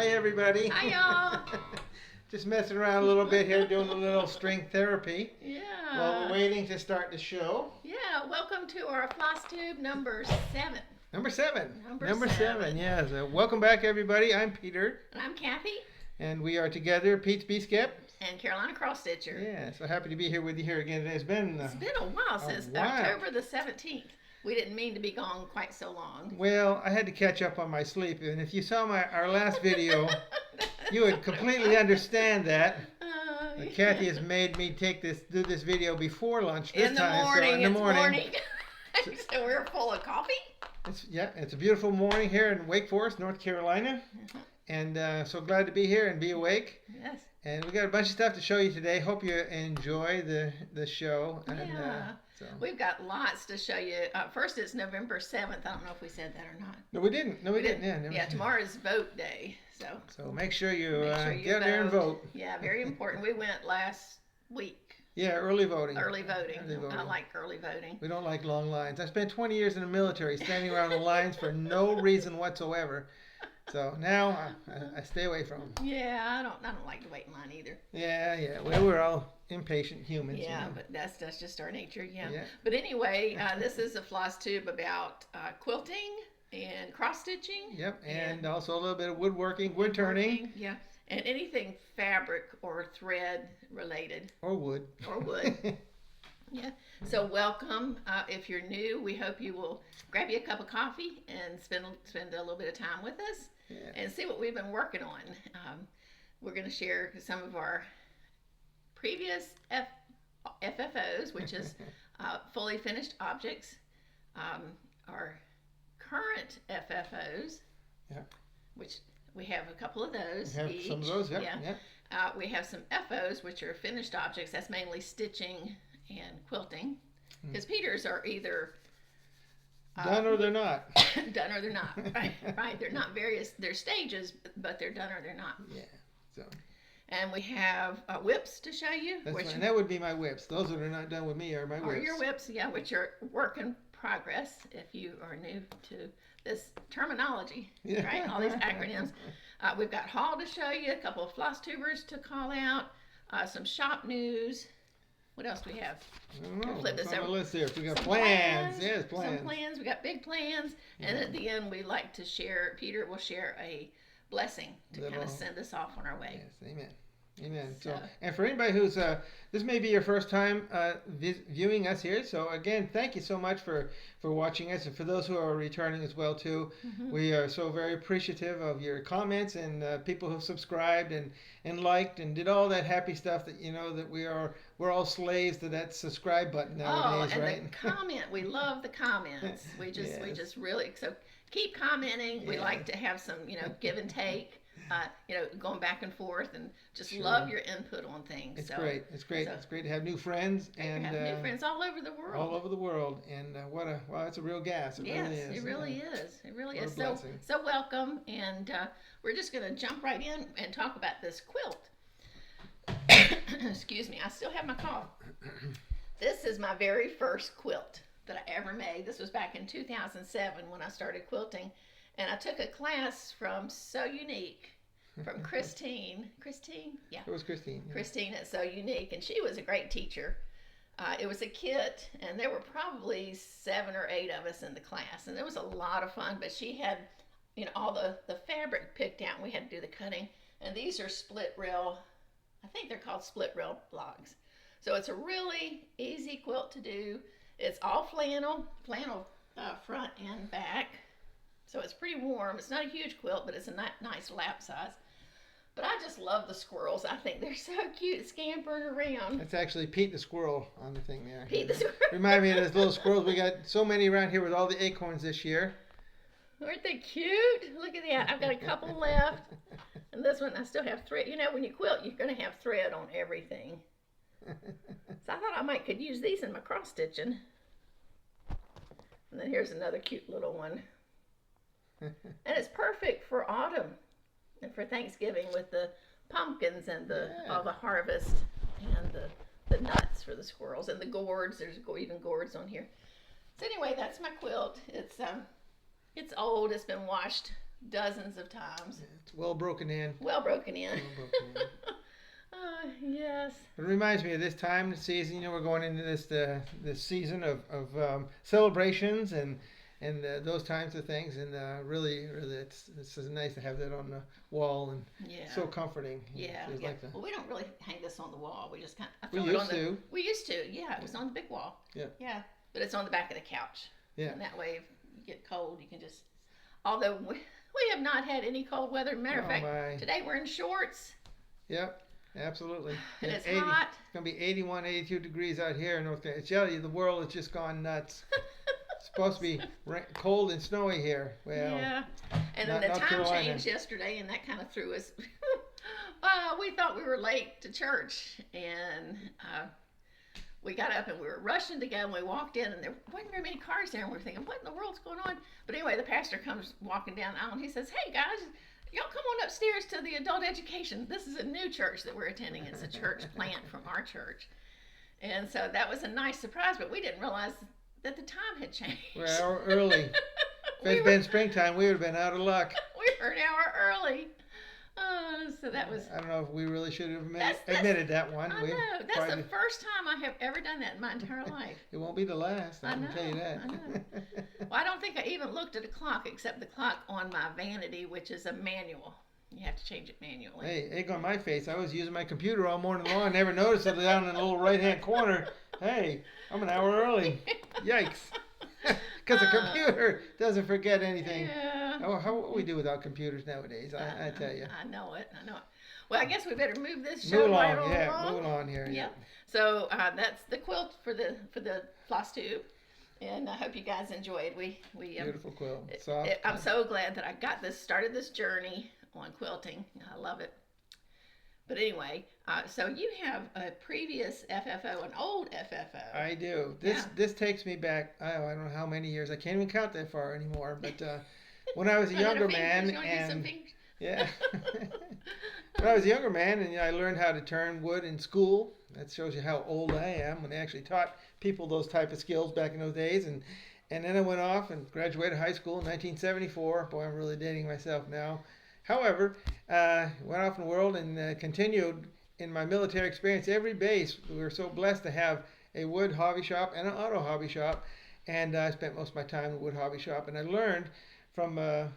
Hi everybody. Hi y'all. Just messing around a little bit here, doing a little string therapy. Yeah. While we're waiting to start the show. Yeah. Welcome to our FlossTube number 7. Number 7. Number 7. Yes. Welcome back everybody. I'm Peter. And I'm Kathy. And we are together, Pete's B-Skip. And Carolina Cross Stitcher. Yeah. So happy to be here with you here again today. It's been a while since October the 17th. We didn't mean to be gone quite so long. Well, I had to catch up on my sleep, and if you saw our last video, you would completely understand that. Kathy has made me do this video before lunch this time. So in the morning. So we're full of coffee. It's a beautiful morning here in Wake Forest, North Carolina, and so glad to be here and be awake. Yes. And we got a bunch of stuff to show you today. Hope you enjoy the show. And, yeah. We've got lots to show you. First, it's November 7th. I don't know if we said that or not. No, we didn't. No, we didn't. Yeah, tomorrow's vote day. So make sure you get vote. there and vote. Yeah, very important. We went last week. Yeah, early voting. Early voting. I like early voting. We don't like long lines. I spent 20 years in the military standing around the lines for no reason whatsoever. So now I stay away from them. Yeah, I don't like to wait in line either. Yeah. Well, we're all impatient humans. Yeah, but that's just our nature. Yeah. But anyway, this is a FlossTube about quilting and cross stitching. Yep, and also a little bit of woodworking, wood turning. Yeah, and anything fabric or thread related. Or wood. Yeah. So welcome. If you're new, we hope you will grab you a cup of coffee and spend a little bit of time with us and see what we've been working on. We're going to share some of our previous FFOs, which is fully finished objects. Our current FFOs, which we have a couple of those. We have each. some of those, we have some FOs, which are finished objects. That's mainly stitching and quilting, because Peter's are either done or they're not. Done or they're not. Right. They're stages, but they're done or they're not. Yeah. So. And we have whips to show you. That's right. And that would be my whips. Those that are not done with me are my whips. Or your whips, which are work in progress. If you are new to this terminology, right? All these acronyms. We've got haul to show you, a couple of floss tubers to call out, some shop news. What else do we have? I don't know. Flip this over. Let's see. We got plans. Yes, plans. Some plans. We got big plans. And at the end, we like to share. Peter will share a blessing to kind of send us off on our way. Yes, amen. So, and for anybody who's this may be your first time viewing us here, so again, thank you so much for watching us, and for those who are returning as well too. We are so very appreciative of your comments and people who subscribed and liked and did all that happy stuff that that we're all slaves to that subscribe button nowadays, and right? The comment, we love the comments. We just really keep commenting. We like to have some give and take. Going back and forth, and just love your input on things. It's great. It's great to have new friends and have new friends all over the world. All over the world, and it's a real gas. It really is. It really is. So welcome, and we're just going to jump right in and talk about this quilt. Excuse me, I still have my cough. This is my very first quilt that I ever made. This was back in 2007 when I started quilting. And I took a class from So Unique, from Christine. Yeah. It was Christine. Yeah. Christine at So Unique, and she was a great teacher. It was a kit, and there were probably 7 or 8 of us in the class, and it was a lot of fun. But she had, all the fabric picked out, and we had to do the cutting. And these are split rail. I think they're called split rail logs. So it's a really easy quilt to do. It's all flannel front and back. So it's pretty warm. It's not a huge quilt, but it's a nice lap size. But I just love the squirrels. I think they're so cute, scampering around. That's actually Pete the squirrel on the thing there. Pete the squirrel. Remind me of those little squirrels. We got so many around here with all the acorns this year. Aren't they cute? Look at that. I've got a couple left. And this one, I still have thread. When you quilt, you're going to have thread on everything. So I thought I could use these in my cross stitching. And then here's another cute little one. And it's perfect for autumn and for Thanksgiving with the pumpkins and all the harvest and the nuts for the squirrels and the gourds. There's even gourds on here. So anyway, that's my quilt. It's old. It's been washed dozens of times. Yeah, it's well broken in. Well broken in. Well broken in. Yes. It reminds me of this time of the season. You know, we're going into this season of celebrations and those types of things. And really, it's nice to have that on the wall and so comforting. Yeah. Yeah. Like well, we don't really hang this on the wall. We just kind of. We used to. We used to. Yeah, it was on the big wall. Yeah. Yeah, but it's on the back of the couch. Yeah. And that way, if you get cold, you can just. Although we have not had any cold weather. Matter of fact, today we're in shorts. Yep. Absolutely. And it's hot. It's going to be 81, 82 degrees out here in North Carolina. I tell you, the world has just gone nuts. It's supposed to be cold and snowy here. Well, yeah. And then the time changed yesterday, and that kind of threw us. We thought we were late to church, and we got up and we were rushing to go, and we walked in, and there wasn't very many cars there, and we were thinking, what in the world's going on? But anyway, the pastor comes walking down the aisle, and he says, hey, guys, y'all come on upstairs to the adult education. This is a new church that we're attending. It's a church plant from our church. And so that was a nice surprise, but we didn't realize that the time had changed. We're an hour early. If it had been springtime, we would have been out of luck. We were an hour early. So that was... I don't know if we really should have admitted that one. I know. That's the first time I have ever done that in my entire life. It won't be the last, I can tell you that. I know. Well, I don't think I even looked at a clock except the clock on my vanity, which is a manual. You have to change it manually. Hey, egg on my face. I was using my computer all morning long. I never noticed it down in the little right-hand corner. Hey, I'm an hour early. Yikes. Because the computer doesn't forget anything. Yeah. What we do without computers nowadays, I tell you. I know it. Well, I guess we better move this show Moving right along. Moving on here. Yeah. So that's the quilt for the FlossTube, and I hope you guys enjoyed. We beautiful quilt. I'm so glad that I started this journey on quilting. I love it. But anyway, so you have a previous FFO, an old FFO. I do. This takes me back. I don't know how many years. I can't even count that far anymore. But when I was a younger man, when I was a younger man, and I learned how to turn wood in school. That shows you how old I am. When they actually taught people those type of skills back in those days, and then I went off and graduated high school in 1974. Boy, I'm really dating myself now. However, went off in the world and continued in my military experience. Every base, we were so blessed to have a wood hobby shop and an auto hobby shop, and I spent most of my time in the wood hobby shop. And I learned from a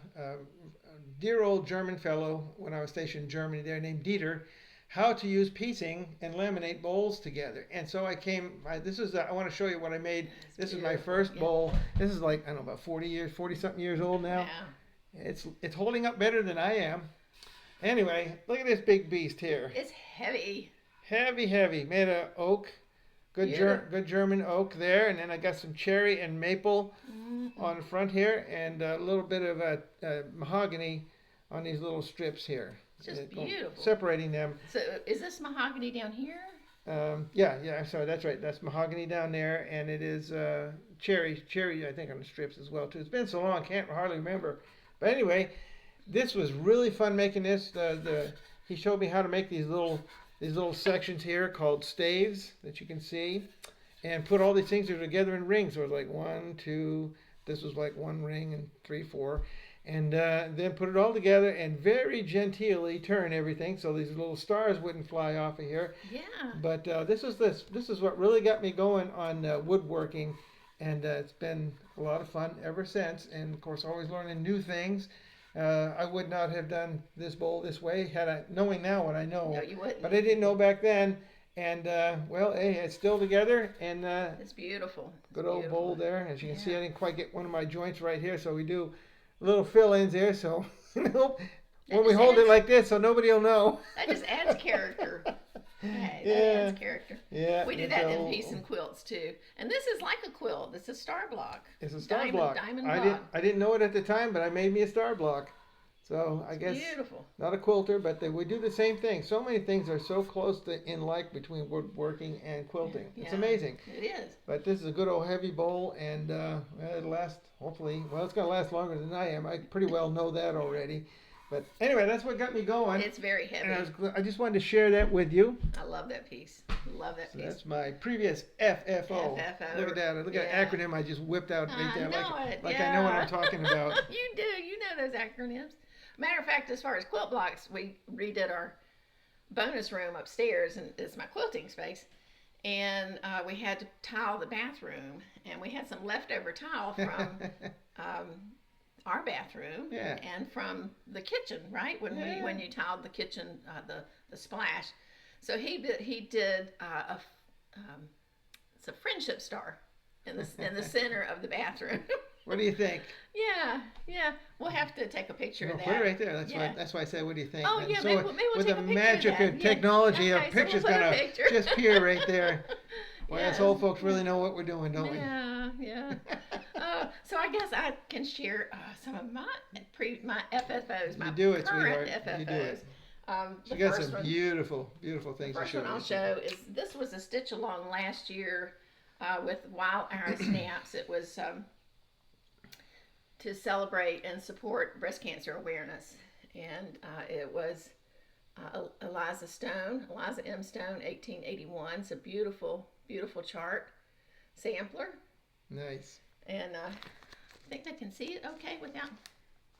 dear old German fellow when I was stationed in Germany there named Dieter how to use piecing and laminate bowls together. And so I want to show you what I made. This is my first bowl. This is like, I don't know, about 40-something years old now. Yeah. It's holding up better than I am. Anyway, look at this big beast here. It's heavy. Heavy. Made of oak. Good German oak there. And then I got some cherry and maple on the front here. And a little bit of mahogany on these little strips here. It's just beautiful. Separating them. So is this mahogany down here? Yeah, sorry, that's right. That's mahogany down there. And it is cherry, I think, on the strips as well, too. It's been so long, I can't hardly remember. But anyway, this was really fun making this. He showed me how to make these little sections here called staves that you can see, and put all these things together in rings. So it was like 1, 2. This was like 1 ring, and 3, 4, and then put it all together and very genteelly turn everything so these little stars wouldn't fly off of here. Yeah. But this is what really got me going on woodworking. And it's been a lot of fun ever since. And, of course, always learning new things. I would not have done this bowl this way knowing now what I know. No, you wouldn't. But I didn't know back then. And, well, hey, it's still together. And it's beautiful. Good old bowl there. As you can see, I didn't quite get one of my joints right here. So we do little fill-ins there. So, when we hold it like this, so nobody will know. That just adds character. Hey, that adds character. Yeah. We do that in piece and quilts too. And this is like a quilt. It's a star block. It's a star block. Diamond block. I didn't know it at the time, but I made me a star block. So I guess beautiful. Not a quilter, but we do the same thing. So many things are so close in like between woodworking and quilting. Yeah. It's amazing. It is. But this is a good old heavy bowl, and it'll last. Hopefully, well, it's going to last longer than I am. I pretty well know that already. But anyway, that's what got me going. It's very heavy. And I just wanted to share that with you. I love that piece. Love that So piece. that's my previous FFO. FFO. Look at that. Look at Yeah. that acronym I just whipped out right there. Like yeah. I know what I'm talking about. You do. You know those acronyms. Matter of fact, as far as quilt blocks, we redid our bonus room upstairs, and it's my quilting space. And we had to tile the bathroom, and we had some leftover tile from our bathroom and from the kitchen, right? When you tiled the kitchen, the splash. So he did it's a friendship star in the center of the bathroom. What do you think? Yeah. We'll have to take a picture of that. Put it right there. That's why I said, what do you think? Oh, yeah, so maybe we'll with take the a picture magic of of technology, okay, a picture's so we'll gonna just appear right there. Well, us old folks really know what we're doing, don't we? Yeah. So I guess I can share some of my FFOs, my you do it, current sweetheart. FFOs. You do it. The You got first some one, beautiful things to show. The first one I'll show is, this was a stitch along last year with Wild Arrow Snaps. It was to celebrate and support breast cancer awareness. And it was Eliza M. Stone, 1881. It's a beautiful chart sampler. Nice. And I think they can see it okay without...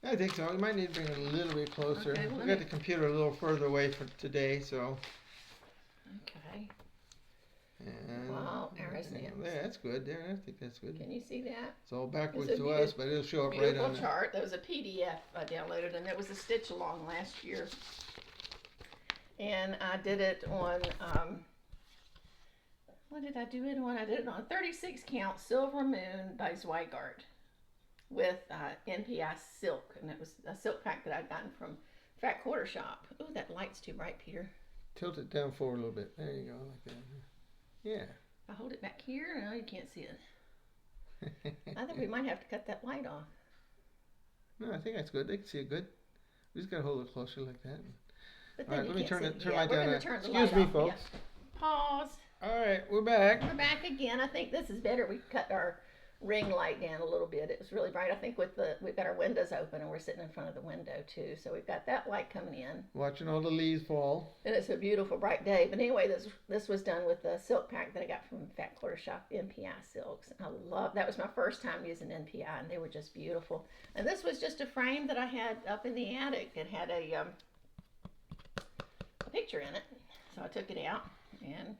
I think so. We might need to bring it a little bit closer. Okay, well, we got the computer a little further away for today, so... Okay. And Wow, arrows yeah, that's good there. I think that's good. Can you see that? It's all backwards to us, but it'll show up right on it. Beautiful chart. That was a PDF I downloaded, and it was a stitch along last year. And I did it on, what did I do it on? I did it on 36 count Silver Moon by Zweigart with NPI silk, and it was a silk pack that I'd gotten from Fat Quarter Shop. Oh, that light's too bright, Peter. Tilt it down forward a little bit. There you go, like that. Yeah. If I hold it back here, no, you can't see it. I think we might have to cut that light off. No, I think that's good. They can see it good. We just gotta hold it closer like that. But All right, let me turn light We're down. gonna turn the Excuse light me, off. folks. Yeah. Pause. All right, we're back. We're back again. I think this is better. We cut our ring light down a little bit. It was really bright. I think we've got our windows open, and we're sitting in front of the window too. So we've got that light coming in. Watching all the leaves fall. And it's a beautiful bright day. But anyway, this was done with the silk pack that I got from Fat Quarter Shop, NPI silks. I love that. Was my first time using NPI, and they were just beautiful. And this was just a frame that I had up in the attic. It had a picture in it. So I took it out and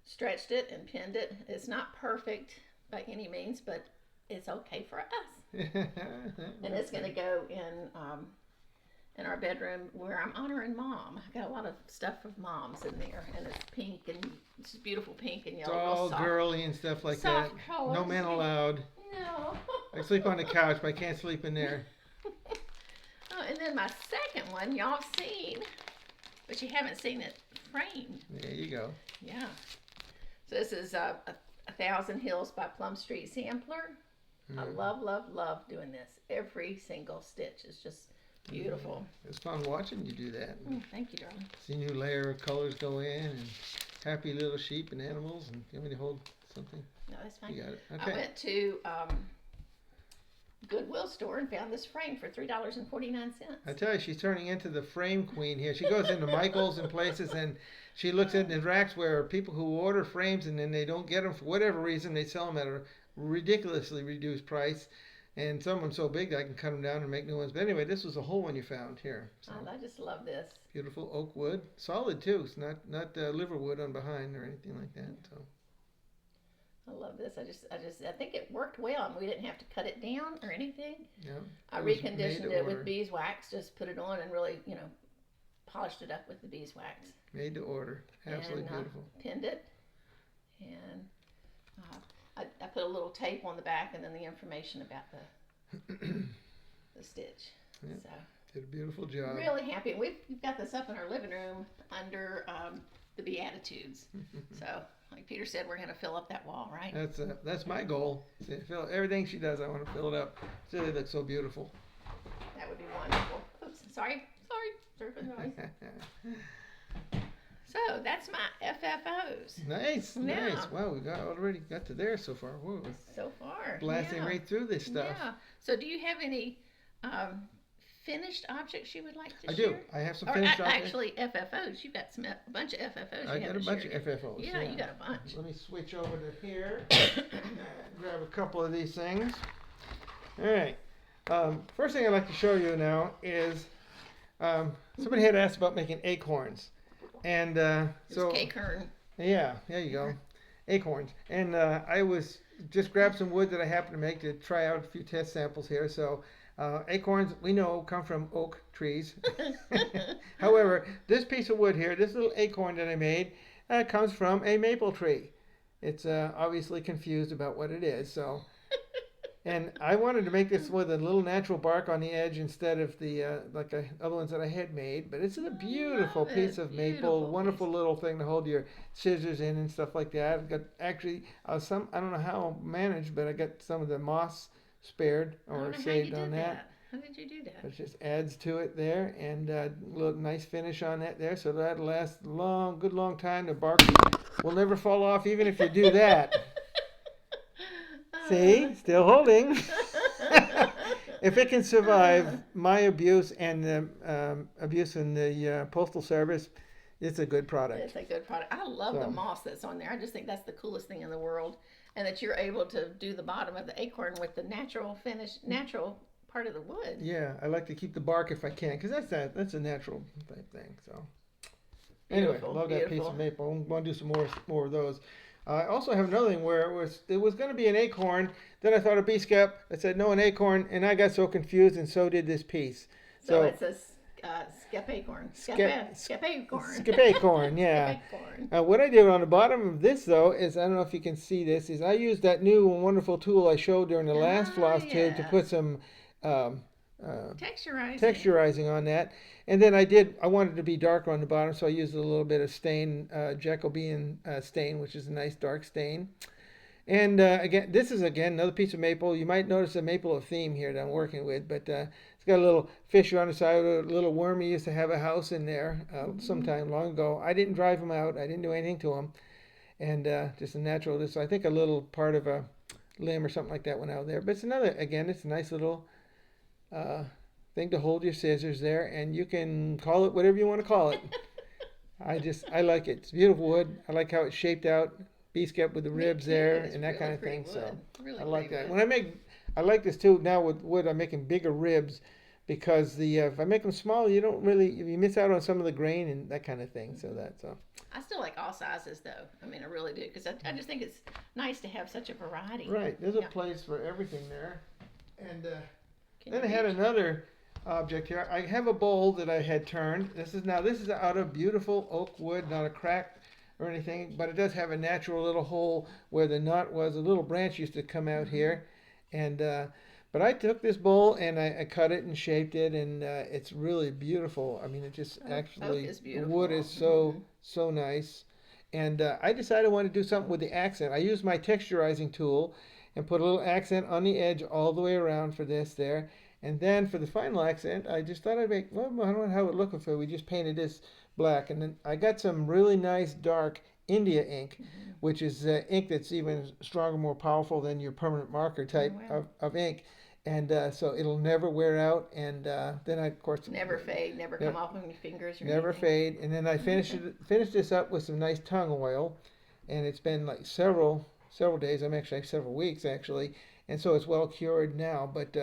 stretched it and pinned it. It's not perfect by any means, but it's okay for us. And it's going to go in our bedroom where I'm honoring Mom. I got a lot of stuff of Mom's in there, and it's pink, and it's beautiful pink and yellow. It's all soft, girly and stuff like that. colors. No men allowed. No. I sleep on the couch, but I can't sleep in there. Oh, and then my second one, y'all have seen, but you haven't seen it framed. There you go. Yeah. So this is a Thousand Hills by Plum Street Sampler. I love doing this. Every single stitch is just beautiful. It's fun watching you do that. Thank you, darling. See new layer of colors go in, and happy little sheep and animals. And you want me to hold something? No, that's fine. You got it. Okay. I went to Goodwill store and found this frame for $3.49. I tell you, she's turning into the frame queen here. She goes into Michael's and places, and she looks at the racks where people who order frames and then they don't get them for whatever reason, they sell them at a ridiculously reduced price. And some of them so big that I can cut them down and make new ones. But anyway, this was a whole one you found here. So. Oh, I just love this. Beautiful oak wood, solid too. It's not liver wood on behind or anything like that. So. I love this. I think it worked well. I mean, we didn't have to cut it down or anything. Yeah. I reconditioned it with beeswax. Just put it on and really, polished it up with the beeswax. Made to order. Absolutely beautiful. Pinned it, and I put a little tape on the back and then the information about the stitch. Yep. So did a beautiful job. Really happy. We've got this up in our living room under the Beatitudes. So, like Peter said, we're going to fill up that wall, right? That's my goal. Fill everything she does. I want to fill it up. It really looks so beautiful. That would be wonderful. Oops, sorry for the noise. So that's my FFOs. Nice. Wow, we already got to there so far. Whoa. So far. Blasting right through this stuff. Yeah. So do you have any finished objects you would like to I share? do. I have some Or finished objects. Actually, FFOs. You've got a bunch of FFOs. I got a bunch of FFOs. Yeah, you got a bunch. Let me switch over to here. Grab a couple of these things. All right. First thing I'd like to show you now is somebody had asked about making acorns, and so acorn. Yeah, there you go, acorns. And I was just grabbed some wood that I happened to make to try out a few test samples here. So acorns, we know, come from oak trees. However, this piece of wood here, this little acorn that I made, comes from a maple tree. It's obviously confused about what it is. So, and I wanted to make this with a little natural bark on the edge instead of the other ones that I had made. But it's a beautiful piece of maple, wonderful little thing to hold your scissors in and stuff like that. I've got actually some, I don't know how I managed, but I got some of the moss spared or saved on that. How did you do that? It just adds to it there, and a little nice finish on that there, so that'll last good long time. The bark will never fall off, even if you do that. See, still holding. If it can survive my abuse and the abuse in the Postal Service, it's a good product. It's a good product. I love the moss that's on there. I just think that's the coolest thing in the world, and that you're able to do the bottom of the acorn with the natural part of the wood. Yeah, I like to keep the bark if I can, because that's a natural type thing. So anyway, love that piece of maple. I'm going to do some more of those. I also have another thing where it was going to be an acorn. Then I thought a bee skep. I said no, an acorn, and I got so confused, and so did this piece. So it's a skep acorn. Skep acorn. Skep acorn, yeah. What I did on the bottom of this, though, is, I don't know if you can see this, is I used that new and wonderful tool I showed during the last FlossTube to put some texturizing on that. And then I wanted to be darker on the bottom, so I used a little bit of stain, Jacobean stain, which is a nice dark stain. And again, this is another piece of maple. You might notice a maple theme here that I'm working with, but it's got a little fissure on the side, a little wormy. Used to have a house in there sometime long ago. I didn't drive them out. I didn't do anything to them. And just a natural, I think a little part of a limb or something like that went out there. But it's it's a nice little thing to hold your scissors there, and you can call it whatever you want to call it. I like it. It's beautiful wood. I like how it's shaped out. Bee skep with the ribs there and that kind of thing. So I like that. When I like this too. Now with wood, I'm making bigger ribs because if I make them small, you miss out on some of the grain and that kind of thing. So I still like all sizes though. I mean, I really do, because I just think it's nice to have such a variety. Right. There's a place for everything there. And then I had another object here. I have a bowl that I had turned. This is out of beautiful oak wood, not a crack or anything, but it does have a natural little hole where the knot was. A little branch used to come out here, and but I took this bowl and I cut it and shaped it, and it's really beautiful. I mean, it just actually the wood is so nice, and I decided I wanted to do something with the accent. I used my texturizing tool and put a little accent on the edge all the way around for this there. And then for the final accent, I just thought I'd make, I don't know how it would look if we just painted this black. And then I got some really nice dark India ink, which is ink that's even stronger, more powerful than your permanent marker type of ink. And so it'll never wear out. And then I, of course... Never fade, never come off on your fingers or never anything. Fade. And then I finished this up with some nice tung oil. And it's been like several days. I'm actually several weeks, actually. And so it's well cured now. But...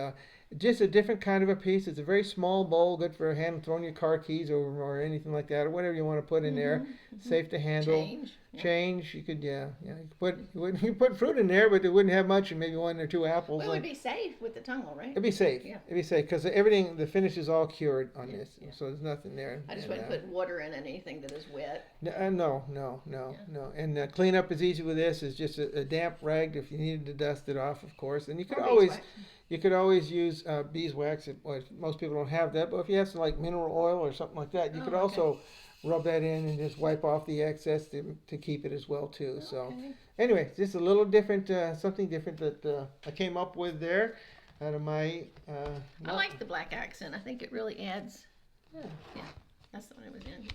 just a different kind of a piece. It's a very small bowl, good for throwing your car keys or anything like that, or whatever you want to put in there. Safe to handle. Change. You could, you put fruit in there, but it wouldn't have much, and maybe 1 or 2 apples. Well, it would be safe with the tongue, right? It'd be safe. Yeah. It'd be safe because everything, the finish is all cured on this, so there's nothing there. I just wouldn't put water in anything that is wet. No. And cleanup is easy with this. It's just a damp rag if you needed to dust it off, of course. And you could always use beeswax. Most people don't have that, but if you have some like mineral oil or something like that, you could also rub that in and just wipe off the excess to keep it as well too. So anyway, just a little different, something different that I came up with there out of my... I like the black accent. I think it really adds... Yeah, that's what it was in.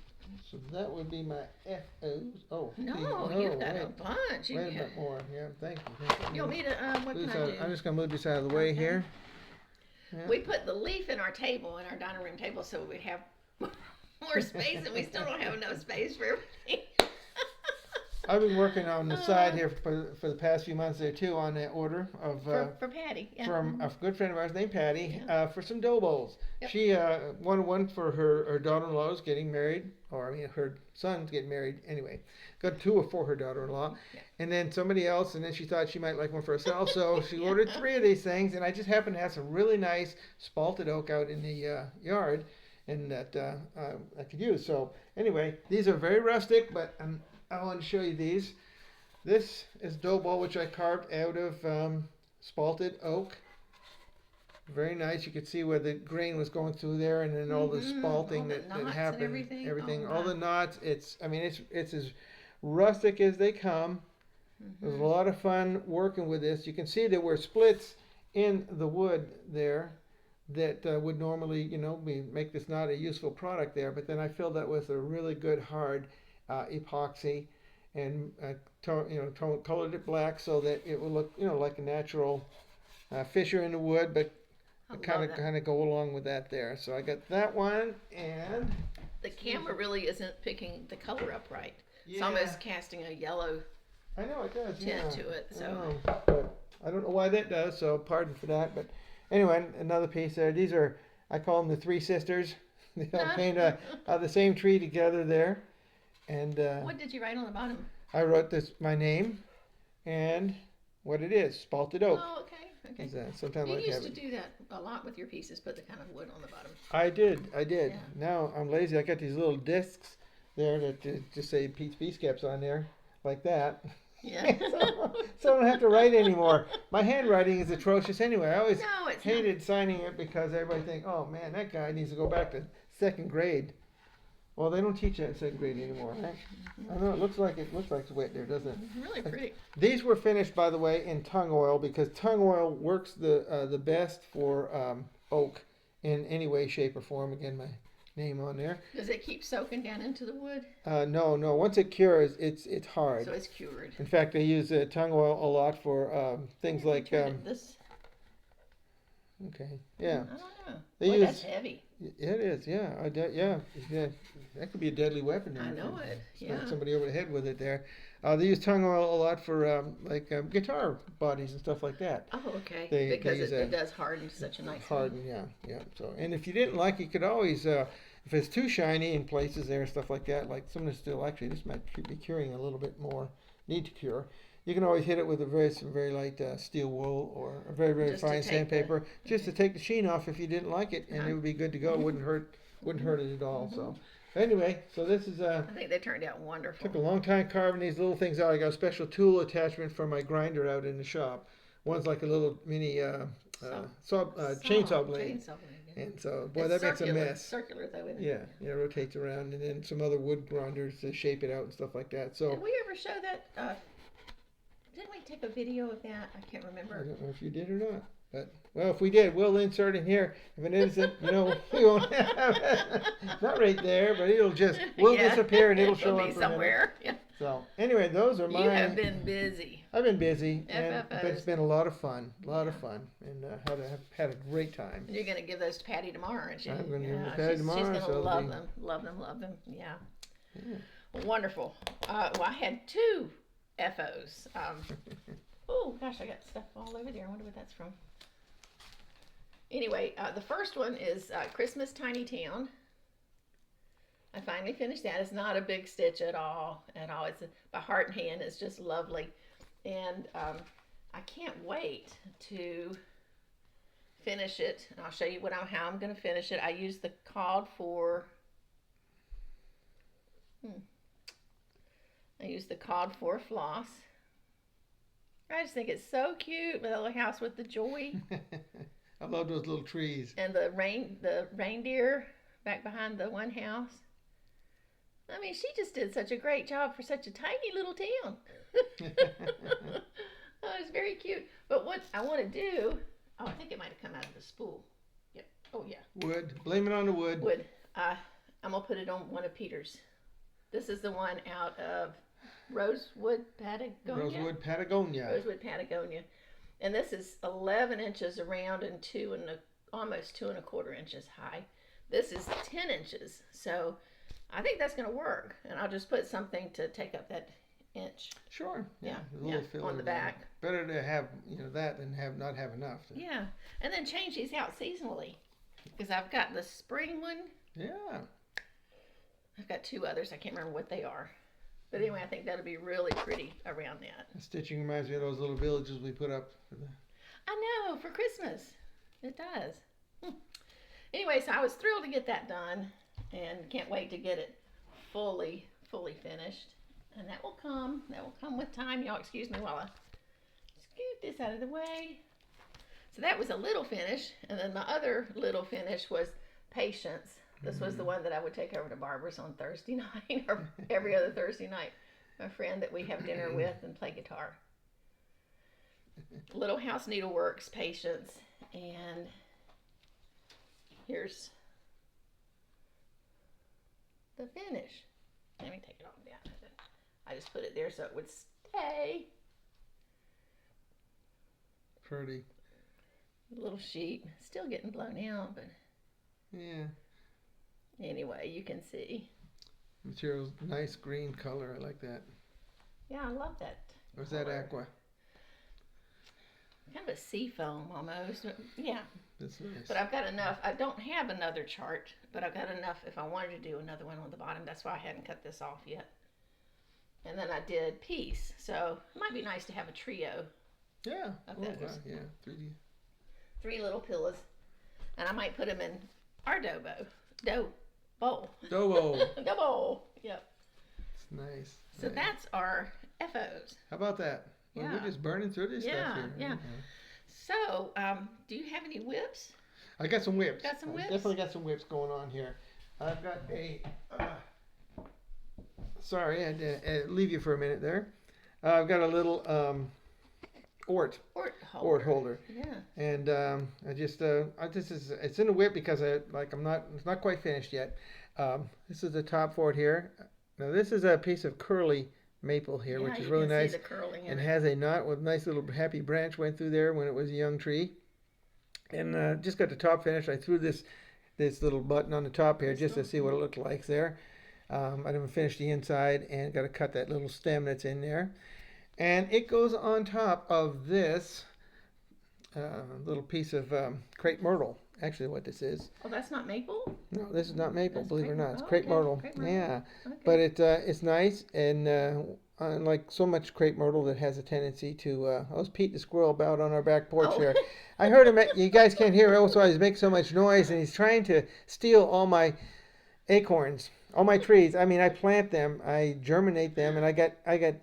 So that would be my FOs. Oh, no, you've got a bunch. Wait a bit more. Yeah, thank you. You want me to, what can I do? I'm just going to move this out of the way here. Yeah. We put the leaf in our table, in our dining room table, so we'd have more space, and we still don't have enough space for everything. I've been working on the side here for the past few months there too on that order of for Patty, yeah. from a good friend of ours named Patty for some dough bowls. Yep. She wanted one for her daughter-in-law's getting married, or I mean her son's getting married anyway. Got two for her daughter-in-law, and then somebody else, and then she thought she might like one for herself, so she ordered 3 of these things, and I just happened to have some really nice spalted oak out in the yard, and that I could use. So anyway, these are very rustic, but I want to show you these. This is dough bowl which I carved out of spalted oak. Very nice. You could see where the grain was going through there, and then all the spalting that happened. Everything. All the knots. It's as rustic as they come. It was a lot of fun working with this. You can see there were splits in the wood there that would normally, make this not a useful product there. But then I filled that with a really good hard epoxy, and colored it black so that it would look, like a natural fissure in the wood, but kind of go along with that there. So I got that one, and the camera really isn't picking the color up right. It's almost casting a yellow. I know it does. Tint to it. So. But I don't know why that does. So pardon for that. But anyway, another piece there. These are, I call them the three sisters. They all came the same tree together there. And what did you write on the bottom? I wrote my name and what it is, spalted oak. Oh, okay. Sometimes you used to do that a lot with your pieces, put the kind of wood on the bottom. I did. Yeah. Now I'm lazy. I got these little discs there that just say Pete's Piece Caps on there, like that. Yeah. so I don't have to write anymore. My handwriting is atrocious anyway. I always hated signing it because everybody think, oh man, that guy needs to go back to 2nd grade. Well, they don't teach that in 2nd grade anymore, right? I know it looks like it's wet there, doesn't it? Really pretty. These were finished, by the way, in tung oil because tung oil works the best for oak in any way, shape, or form. Again, my name on there. Does it keep soaking down into the wood? No. Once it cures, it's hard. So it's cured. In fact, they use tung oil a lot for things like. This. Okay. Yeah. I don't know. That's heavy. It is. Yeah. That could be a deadly weapon. I know it. Smack somebody over the head with it there. They use tung oil a lot for guitar bodies and stuff like that. Oh, okay. Because it does harden such a nice. Harden, yeah. So, and if you didn't like, you could always, if it's too shiny in places there and stuff like that, like some of the steel, actually, this might be curing a little bit more. Need to cure. You can always hit it with some very light steel wool or a very, very fine sandpaper, just to take the sheen off if you didn't like it, and it would be good to go. It wouldn't hurt it at all. So. Anyway, so this is I think they turned out wonderful. Took a long time carving these little things out. I got a special tool attachment for my grinder out in the shop. One's like a little mini chainsaw blade. And so, boy, that makes a mess. Circular though, isn't it? Yeah, it rotates around, and then some other wood grinders to shape it out and stuff like that. So. Did we ever show that? Didn't we take a video of that? I can't remember. I don't know if you did or not. But, well, if we did, we'll insert it here. If it isn't, we won't have it. Not right there, but we'll disappear and it'll show up somewhere. Yeah. So, anyway, those are mine. You have been busy. I've been busy, but it's been a lot of fun. And had a great time. You're going to give those to Patty tomorrow, aren't you? I'm going to give them to Patty tomorrow. She's going to love them. Yeah. Wonderful. Well, I had 2 FOs. Oh, gosh, I got stuff all over there. I wonder what that's from. Anyway, the first one is Christmas Tiny Town. I finally finished that. It's not a big stitch at all. It's by heart and hand. It's just lovely. And I can't wait to finish it. And I'll show you how I'm going to finish it. I used the called for floss. I just think it's so cute with a little house with the joy. I love those little trees. And the reindeer back behind the one house. I mean, she just did such a great job for such a tiny little town. Oh, it's very cute. But what I want to do, I think it might have come out of the spool. Yep. Oh, yeah. Wood. Blame it on the wood. Wood. I'm going to put it on one of Peter's. This is the one out of Rosewood, Patagonia. Rosewood, Patagonia. And this is 11 inches around and almost 2¼ inches high. This is 10 inches, so I think that's going to work. And I'll just put something to take up that inch. Sure. Yeah. A little filler on the back. Better to have that than not have enough. Yeah, and then change these out seasonally, because I've got the spring one. Yeah. I've got 2 others. I can't remember what they are. But anyway, I think that'll be really pretty around that. The stitching reminds me of those little villages we put up. I know, for Christmas. It does. Anyway, so I was thrilled to get that done and can't wait to get it fully finished. And that will come with time. Y'all excuse me while I scoot this out of the way. So that was a little finish. And then my other little finish was Patience. This was the one that I would take over to Barbara's on Thursday night or every other Thursday night. My friend that we have dinner with and play guitar. Little House Needleworks, Patience. And here's the finish. Let me take it off down. I just put it there so it would stay. Pretty. A little sheet. Still getting blown out, but yeah. Anyway, you can see. Material's nice green color. I like that. Yeah, I love that. Or is that aqua? Kind of a sea foam almost. Yeah. That's nice. But I've got enough. I don't have another chart, but I've got enough if I wanted to do another one on the bottom. That's why I hadn't cut this off yet. And then I did peace. So it might be nice to have a trio. Yeah. Of those. Yeah. 3D. 3 little pillows. And I might put them in our dough bowl. Dough. Dough bowl. Yep. It's nice. So that's our FOs. How about that? Well, Yeah. we're just burning through this stuff here. Yeah. So, do you have any whips? I got some whips. Got some whips? Definitely got some whips going on here. I've got a... sorry, I had to leave you for a minute there. I've got a little Ort holder. Yeah. And it's in a whip because it's not quite finished yet. This is the top for it here. Now this is a piece of curly maple here, which is really nice. See the curling in and it. has a knot with a nice little happy branch went through there when it was a young tree. And just got the top finished. I threw this little button on the top here just to see what it looked like there. I didn't finish the inside and got to cut that little stem that's in there. And it goes on top of this little piece of crepe myrtle. Actually, what this is. Oh, that's not maple? No, this is not maple, believe it or not. It's crepe crepe myrtle. Crepe myrtle. Yeah. Okay. But it's nice, and unlike so much crepe myrtle that has a tendency to... I was Pete the squirrel about on our back porch here. I heard him... You guys can't hear him, so he's making so much noise, and he's trying to steal all my acorns, all my trees. I mean, I plant them, I germinate them, and I got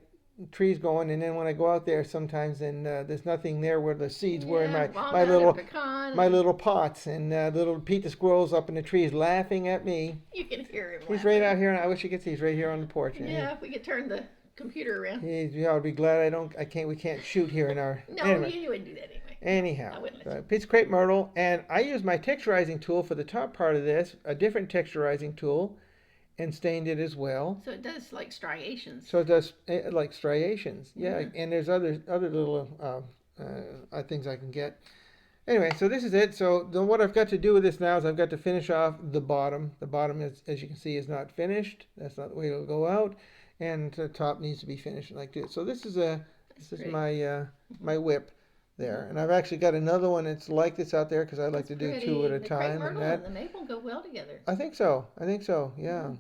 trees going, and then when I go out there sometimes, and there's nothing there where the seeds were in my little pots, and little Pete the squirrel's up in the trees laughing at me. You can hear him. He's right out here, and I wish you could see. He's right here on the porch. Yeah, if we could turn the computer around. I'll be glad we can't shoot here in our. No, anyway. you wouldn't do that anyway. Anyhow, I wouldn't let you. piece of crepe myrtle, and I use my texturizing tool for the top part of this, a different texturizing tool, and stained it as well. So it does like striations. So it does like striations, yeah. And there's other little things I can get. Anyway, so this is it. So what I've got to do with this now is I've got to finish off the bottom. The bottom, as you can see, is not finished. That's not the way it'll go out. And the top needs to be finished like this. So this is my whip there. And I've actually got another one that's like this out there because I like to do 2 at a time. The crepe myrtle and the maple go well together. I think so. Yeah.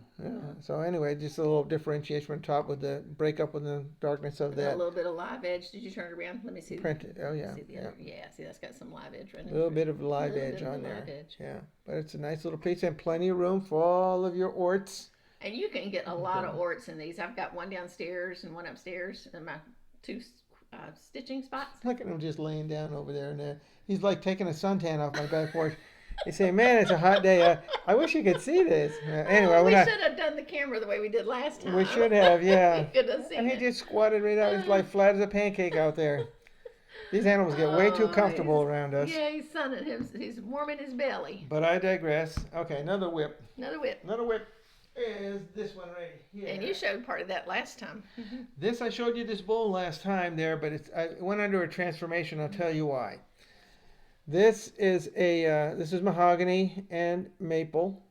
So anyway, just a little differentiation on top with the break up with the darkness of that. A little bit of live edge. Did you turn it around? Let me see. Oh yeah. See the other. Yeah. See, that's got some live edge running. A little bit of live edge on there. Yeah, but it's a nice little piece and plenty of room for all of your orts. And you can get a lot of orts in these. I've got one downstairs and one upstairs, and my 2 stitching spots. Look at him just laying down over there, and he's like taking a suntan off my back porch. He's saying, "Man, it's a hot day. I wish you could see this." Anyway, we should have done the camera the way we did last time. We should have, yeah. You could have seen and he it. just squatted right out. He's like flat as a pancake out there. These animals get way too comfortable around us. Yeah, he's sunning him. He's warming his belly. But I digress. Okay, another whip. Another whip. Another whip is this one right here. And you showed part of that last time. This, I showed you this bowl last time there, but I went under a transformation. I'll tell you why. This is this is mahogany and maple,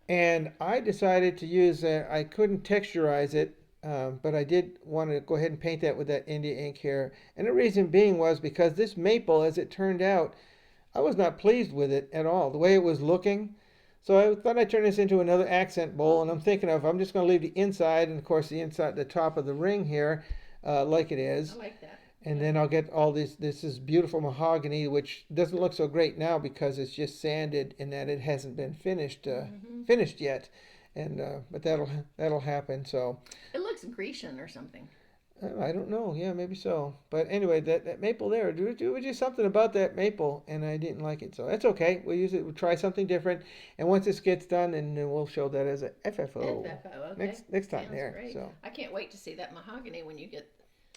and I decided to use. I couldn't texturize it, but I did want to go ahead and paint that with that India ink here. And the reason being was because this maple, as it turned out, I was not pleased with it at all. The way it was looking. So I thought I'd turn this into another accent bowl, and I'm thinking of I'm just going to leave the inside, and of course the inside, the top of the ring here, like it is. I like that. And then I'll get all this. This is beautiful mahogany, which doesn't look so great now because it's just sanded in that it hasn't been finished yet. And but that'll happen. So It looks Grecian or something. I don't know. Yeah, maybe so. But anyway, that maple there, do was just something about that maple, and I didn't like it. So that's okay. We'll use it. We'll try something different. And once this gets done, and then we'll show that as a FFO. FFO, okay. Next time Sounds there. great. So I can't wait to see that mahogany when you get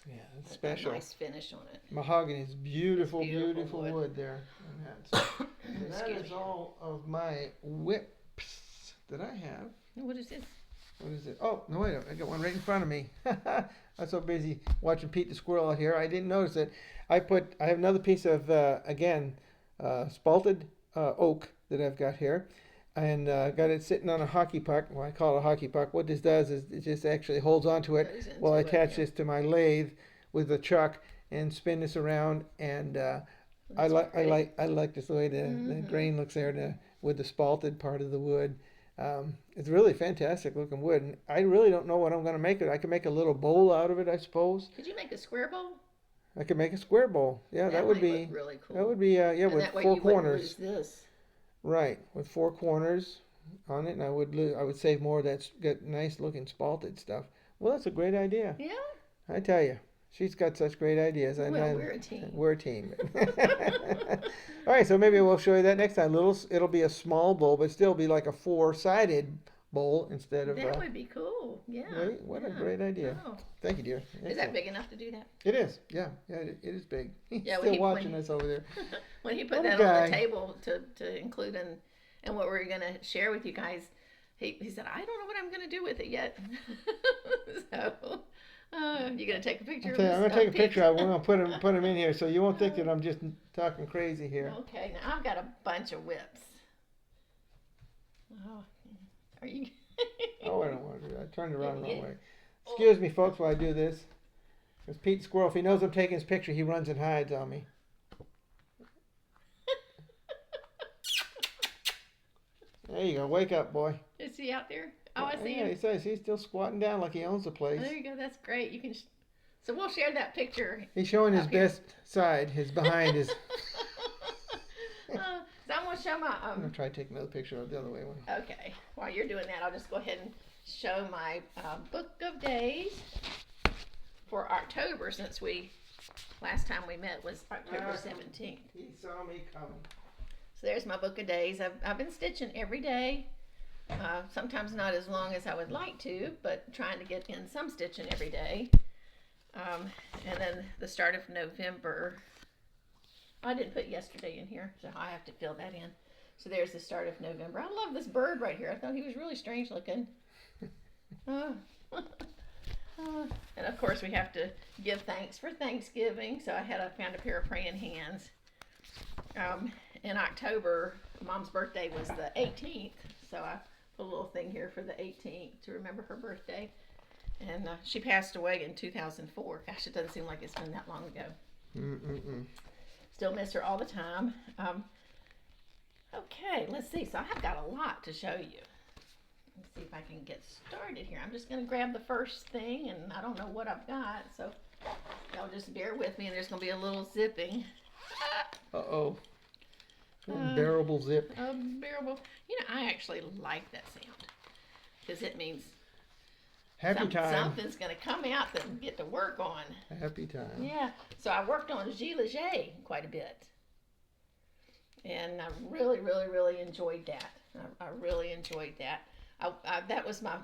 yeah, it's a special. nice finish on it. Mahogany is beautiful, It's beautiful beautiful wood there. And so that Excuse is me. all of my whips that I have. What is this? What is it? Oh, no, wait, I got one right in front of me. I'm so busy watching Pete the squirrel out here. I didn't notice it. I have another piece of, again, spalted oak that I've got here. And got it sitting on a hockey puck. Well, I call it a hockey puck. What this does is it just actually holds onto it Goes into while I it, attach yeah. this to my lathe with a chuck and spin this around. And I like this the way the grain looks there with the spalted part of the wood. It's really fantastic looking wood. And I really don't know what I'm going to make it. I could make a little bowl out of it, I suppose. Could you make a square bowl? I could make a square bowl. Yeah, that would might be look really cool. that would be yeah, and with that way four you wouldn't corners. lose this. Right, with four corners on it, and I would save more of that nice looking spalted stuff. Well, that's a great idea. Yeah. I tell you, she's got such great ideas. Well, we're a team. We're a team. All right, so maybe we'll show you that next time. It'll be a small bowl, but still be like a four-sided bowl instead of. That would be cool. Yeah. Right? What a great idea. Oh. Thank you, dear. Is Excellent. that big enough to do that? It is. Yeah, it is big. He's Yeah, still watching us over there. When he put What a that on guy. the table to include in what we're going to share with you guys, he said, I don't know what I'm going to do with it yet. So, you going to take a picture I'm going to take a Pete? picture. I'm going to put them in here so you won't think that I'm just talking crazy here. Okay, now I've got a bunch of whips. Oh, are you? Oh, I don't want to do that. I turned around the wrong Yeah. way. Excuse me, folks, while I do this. Because Pete the Squirrel, if he knows I'm taking his picture, he runs and hides on me. There you go. Wake up, boy. Is he out there? Oh, I see Yeah, him. he's still squatting down like he owns the place. Oh, there you go. That's great. You can. So we'll share that picture. He's showing his Up here. best side. His behind is. So I'm gonna show my I'm going to try to take another picture of the other way. Okay, while you're doing that, I'll just go ahead and show my book of days for October, since last time we met was October 17th. He saw me coming. So there's my book of days. I've been stitching every day. Sometimes not as long as I would like to, but trying to get in some stitching every day. And then the start of November. I didn't put yesterday in here, so I have to fill that in. So there's the start of November. I love this bird right here. I thought he was really strange looking. And of course we have to give thanks for Thanksgiving. So I found a pair of praying hands. In October, Mom's birthday was the 18th, so I put a little thing here for the 18th to remember her birthday. And she passed away in 2004. Gosh, it doesn't seem like it's been that long ago. Still miss her all the time. Okay, let's see. So I've got a lot to show you. Let's see if I can get started here. I'm just going to grab the first thing, and I don't know what I've got, so y'all just bear with me, and there's going to be a little zipping. Uh-oh. Unbearable zip. Unbearable. You know, I actually like that sound, because it means Happy time. something's going to come out that we get to work on. Happy time. Yeah, so I worked on gilet quite a bit, and I really, really, really enjoyed that. I really enjoyed that.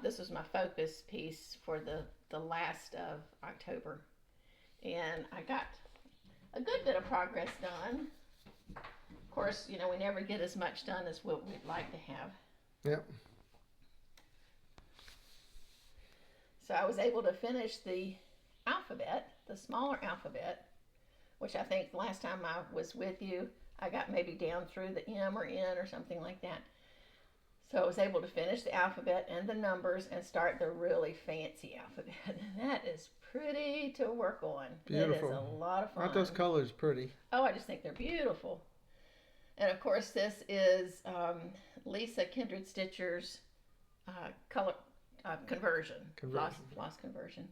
This was my focus piece for the last of October, and I got a good bit of progress done. Of course, you know, we never get as much done as what we'd like to have. Yep. So I was able to finish the alphabet, the smaller alphabet, which I think last time I was with you, I got maybe down through the M or N or something like that. So I was able to finish the alphabet and the numbers and start the really fancy alphabet. And that is pretty to work on. Beautiful. It is a lot of fun. Aren't those colors pretty? Oh, I just think they're beautiful. And of course, this is Lisa Kindred Stitcher's color conversion. Floss conversion.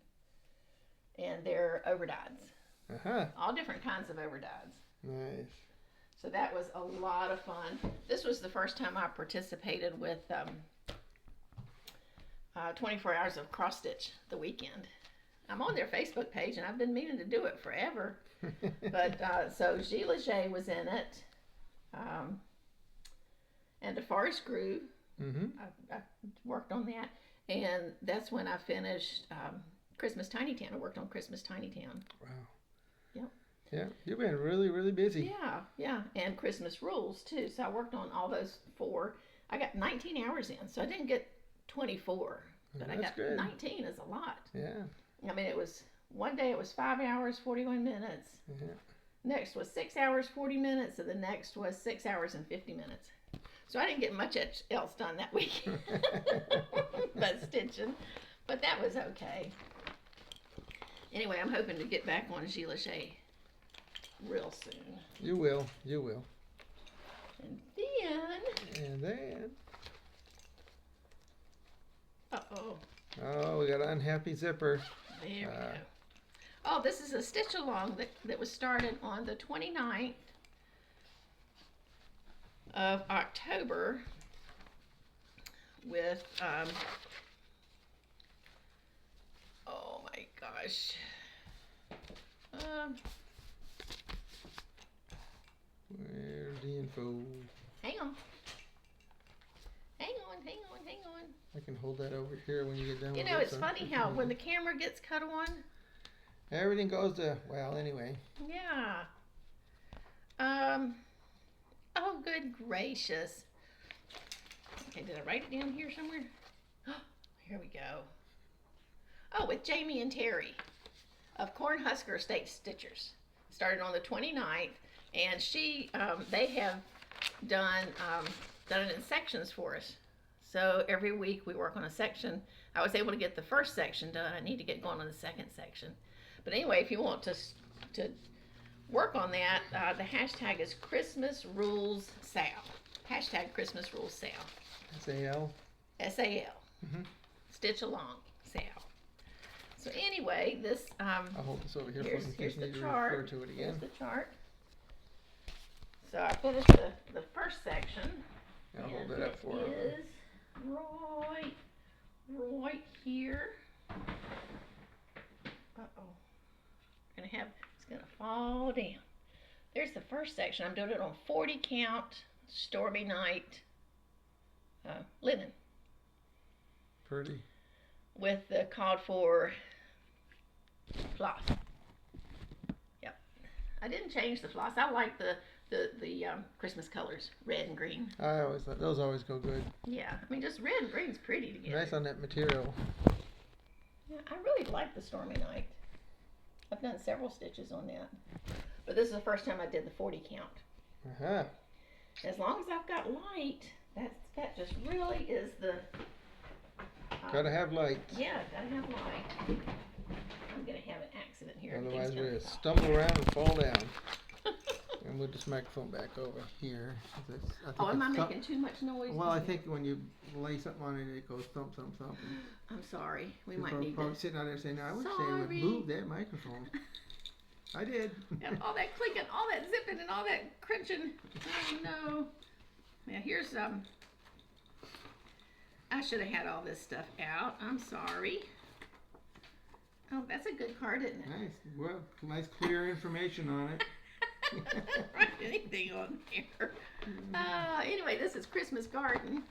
And they're overdyes. All different kinds of overdyes. Nice. So that was a lot of fun. This was the first time I participated with 24 hours of cross stitch the weekend. I'm on their Facebook page and I've been meaning to do it forever. But so Gila J was in it, and DeForest Groove. I worked on that, and that's when I finished Christmas Tiny Town. I worked on Christmas Tiny Town. Wow. Yep. Yeah, you've been really, really busy. Yeah, and Christmas Rules too. So I worked on all those 4. I got 19 hours in, so I didn't get 24, but That's I got good. 19 is a lot. Yeah. I mean, it was one day it was 5 hours 41 minutes. Yeah. Next was 6 hours 40 minutes, and the next was 6 hours and 50 minutes. So I didn't get much else done that week, but stitching. But that was okay. Anyway, I'm hoping to get back on Gila Shea real soon. You will. You will. And then. Uh-oh. Oh, we got an unhappy zipper. There we go. Oh, this is a stitch along that was started on the 29th of October with, oh my gosh. Where's the info? Hang on. Hang on. I can hold that over here when you get done with it. You know, it's funny how when the camera gets cut on, everything goes to, well, anyway. yeah. Oh, good gracious. Okay, did I write it down here somewhere? Here we go. Oh, with Jamie and Terry of Cornhusker Estate Stitchers. Started on the 29th, and they have done it in sections for us. So every week we work on a section. I was able to get the first section done. I need to get going on the second section. But anyway, if you want to work on that, the hashtag is Christmas Rules Sal. Hashtag Christmas Rules Sal. S-A-L? S-A-L. Mm-hmm. Stitch along, Sal. So anyway, this, I'll hold this over here for you in here's case you the need to chart. refer to it again. Here's the chart. So I finished the first section. I'll hold that up for you. It is right here. Uh-oh. It's gonna fall down. There's the first section. I'm doing it on 40 count, stormy night linen. Pretty. With the called for floss. Yep. I didn't change the floss. I like the Christmas colors, red and green. I always thought those always go good. Yeah, I mean, just red and green's pretty together. Nice on that material. Yeah, I really like the stormy night. I've done several stitches on that, but this is the first time I did the 40 count. As long as I've got light, that just really is the. Gotta have light. Yeah, gotta have light. I'm gonna have an accident here. Otherwise, we're gonna stumble around and fall down. And move this microphone back over here. Am I making too much noise? Well, I think when you lay something on it, it goes thump, thump, thump. I'm sorry. We People might need probably to. sitting out there saying, "I would say Sorry. move that microphone." I did. And all that clicking, all that zipping, and all that crunching. Oh no. Now here's I should have had all this stuff out. I'm sorry. Oh, that's a good card, isn't it? Nice. Well, nice clear information on it. Write anything on here. Anyway, this is Christmas Garden,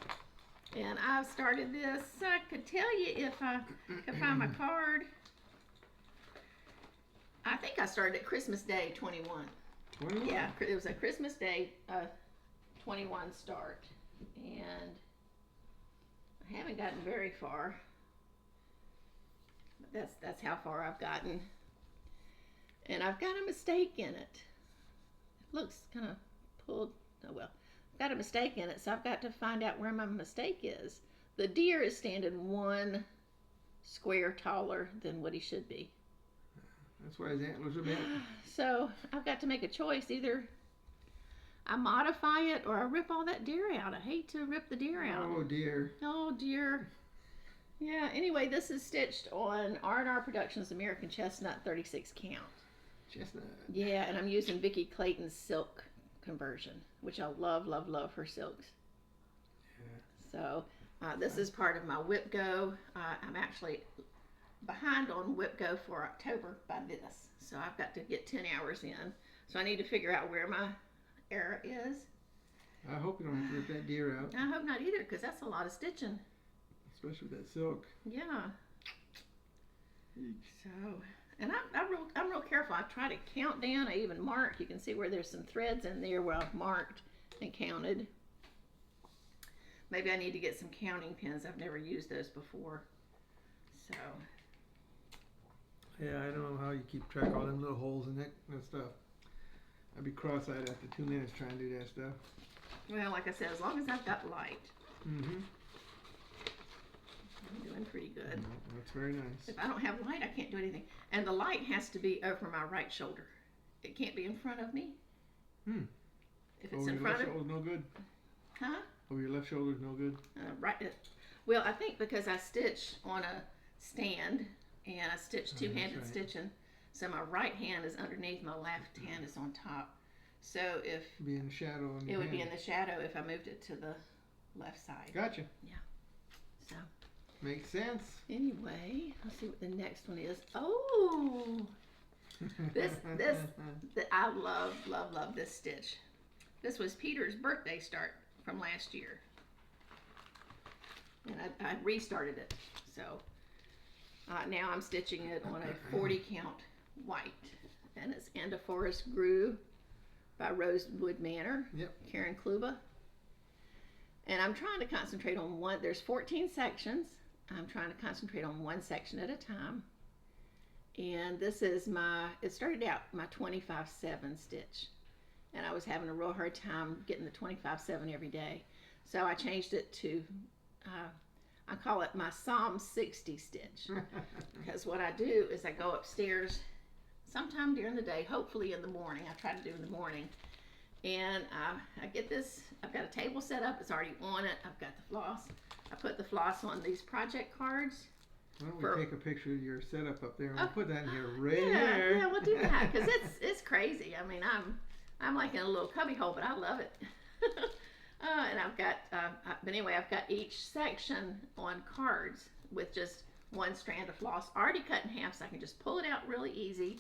and I've started this. I could tell you if I could find my card. I think I started at Christmas Day 21. 21? Yeah, it was a Christmas Day 21 start, and I haven't gotten very far. But that's how far I've gotten, and I've got a mistake in it. Looks kind of pulled, oh well, I've got a mistake in it, so I've got to find out where my mistake is. The deer is standing 1 square taller than what he should be. That's why his antlers are bent. So I've got to make a choice. Either I modify it or I rip all that deer out. I hate to rip the deer out. Oh dear. Oh dear. Yeah, anyway, this is stitched on R&R Productions American Chestnut 36 count. Chestnut. Yeah, and I'm using Vicki Clayton's silk conversion, which I love, love, love her silks. Yeah. So this is part of my whip go. I'm actually behind on whip go for October by this. So I've got to get 10 hours in. So I need to figure out where my error is. I hope you don't have to rip that deer out. I hope not either, because that's a lot of stitching. Especially with that silk. Yeah. So, and I'm real careful. I try to count down. I even mark. You can see where there's some threads in there where I've marked and counted. Maybe I need to get some counting pins. I've never used those before. So. Yeah, I don't know how you keep track of all them little holes in that stuff. I'd be cross-eyed after 2 minutes trying to do that stuff. Well, like I said, as long as I've got light. Mm-hmm. I'm doing pretty good. That's very nice. If I don't have light, I can't do anything. And the light has to be over my right shoulder. It can't be in front of me. If it's in front of me. Over your left shoulder's no good? Huh? Over your left shoulder's no good? Right. Well, I think because I stitch on a stand and I stitch two-handed stitching, so my right hand is underneath, my left hand is on top. So if it'd be in the shadow on your it would hand. be in the shadow if I moved it to the left side. Gotcha. Yeah. So makes sense. Anyway, let's see what the next one is. Oh, I love this stitch. This was Peter's birthday start from last year, and I restarted it. So now I'm stitching it on a 40 count white, and it's And a Forest Grew by Rosewood Manor. Yep. Karen Kluba. And I'm trying to concentrate on one. There's 14 sections. I'm trying to concentrate on one section at a time. And this is it started out my 25-7 stitch. And I was having a real hard time getting the 25-7 every day. So I changed it to, I call it my Psalm 60 stitch. Because what I do is I go upstairs sometime during the day, hopefully in the morning. I try to do in the morning. And I get this, I've got a table set up, it's already on it, I've got the floss. I put the floss on these project cards. Why don't we take a picture of your setup up there and we'll put that in here right here. Yeah, we'll do that, because it's crazy. I mean, I'm like in a little cubby hole, but I love it. And I've got, but anyway, I've got each section on cards with just one strand of floss already cut in half, so I can just pull it out really easy.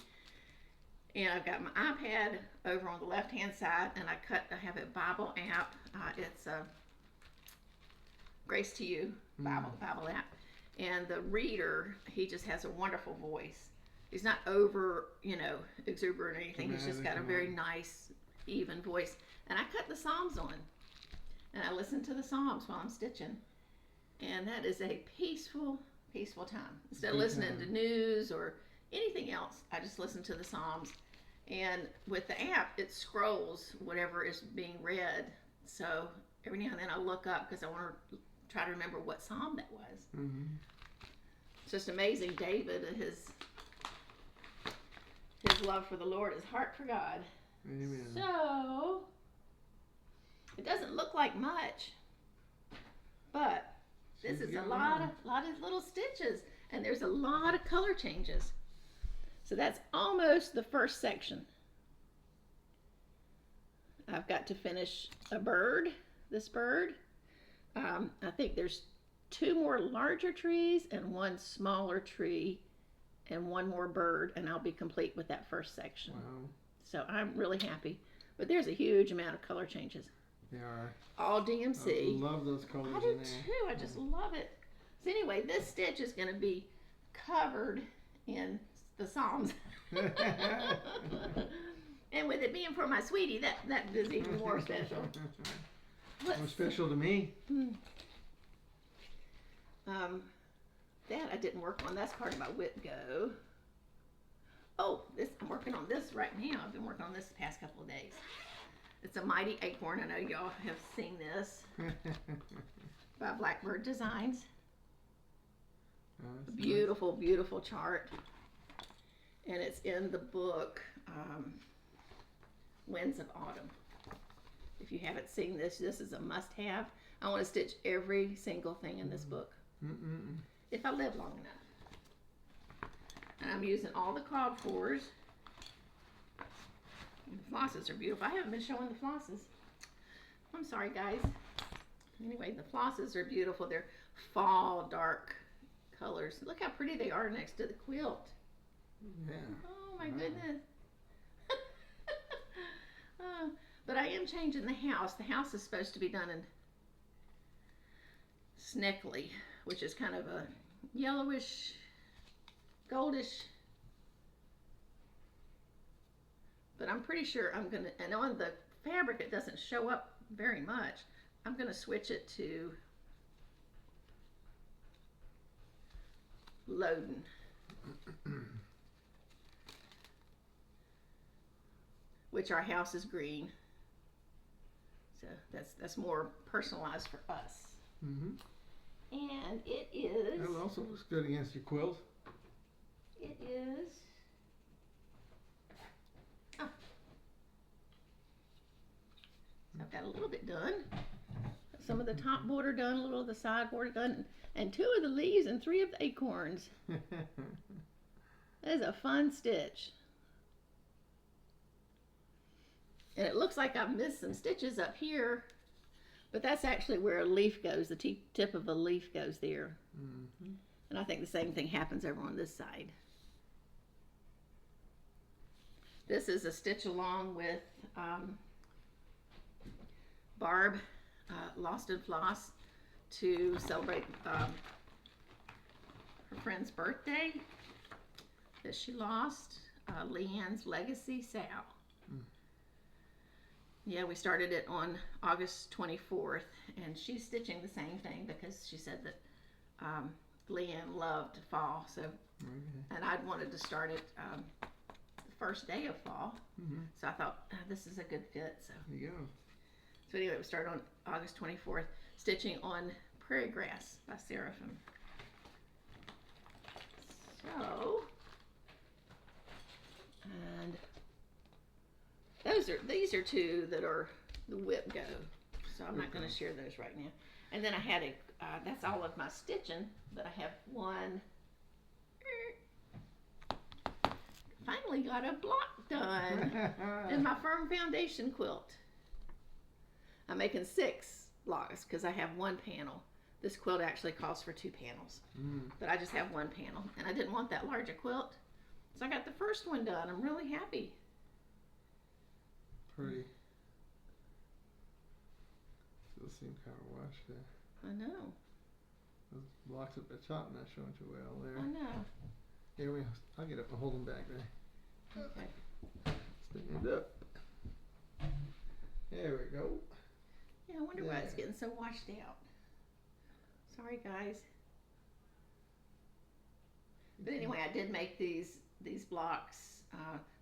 And I've got my iPad over on the left-hand side, and I have a Bible app. It's Grace to You Bible app. And the reader, he just has a wonderful voice. He's not over, exuberant or anything. He's just got a very nice, even voice. And I cut the Psalms on, and I listen to the Psalms while I'm stitching. And that is a peaceful, peaceful time. Instead of listening to news or anything else, I just listen to the Psalms. And with the app, it scrolls whatever is being read. So every now and then I look up because I want to try to remember what psalm that was. Mm-hmm. It's just amazing, David, his love for the Lord, his heart for God. Amen. So it doesn't look like much, but this is a lot of little stitches, and there's a lot of color changes. So that's almost the first section. I've got to finish this bird. I think there's 2 more larger trees and 1 smaller tree and 1 more bird, and I'll be complete with that first section. Wow. So I'm really happy. But there's a huge amount of color changes. There are. All DMC. I love those colors I do too. I just love it. So anyway, this stitch is going to be covered in the Psalms. And with it being for my sweetie, that is even more special. More special to me. That I didn't work on. That's part of my whip go. Oh, I'm working on this right now. I've been working on this the past couple of days. It's a mighty acorn. I know y'all have seen this by Blackbird Designs. Oh, Beautiful, nice. Beautiful chart. And it's in the book Winds of Autumn. If you haven't seen this, this is a must-have. I want to stitch every single thing in this book. If I live long enough. And I'm using all the called fors. The flosses are beautiful. I haven't been showing the flosses. I'm sorry, guys. Anyway, the flosses are beautiful. They're fall dark colors. Look how pretty they are next to the quilt. Yeah. Oh my goodness. But I am changing the house. The house is supposed to be done in Sneckley, which is kind of a yellowish, goldish. But I'm pretty sure I'm gonna, and on the fabric it doesn't show up very much. I'm gonna switch it to Loden. Which our house is green. So that's more personalized for us. And it is. That also looks good against your quilt. It is. Oh. I've got a little bit done. Some of the top border done, a little of the side border done, and 2 of the leaves and 3 of the acorns. That is a fun stitch. And it looks like I've missed some stitches up here, but that's actually where a leaf goes. The tip of a leaf goes there. And I think the same thing happens over on this side. This is a stitch along with Barb Lost and Floss to celebrate her friend's birthday that she lost, Leanne's Legacy Sal. Yeah, we started it on August 24th, and she's stitching the same thing because she said that Leanne loved fall, so and I'd wanted to start it the first day of fall, so I thought this is a good fit. So there you go. So anyway, we started on August 24th, stitching on Prairie Grass by Seraphim. So, and these are 2 that are the whip go, so I'm not going to share those right now. And then I had that's all of my stitching, but I have one. Finally got a block done in my firm foundation quilt. I'm making 6 blocks because I have 1 panel. This quilt actually calls for 2 panels, but I just have 1 panel, and I didn't want that larger quilt, so I got the first one done. I'm really happy. Pretty. Still seem kind of washed there. I know. Those blocks at the top not showing too well there. I know. Here I'll get up and hold them back there. Okay. Stand up. There we go. Yeah, I wonder why it's getting so washed out. Sorry, guys. But anyway, I did make these blocks.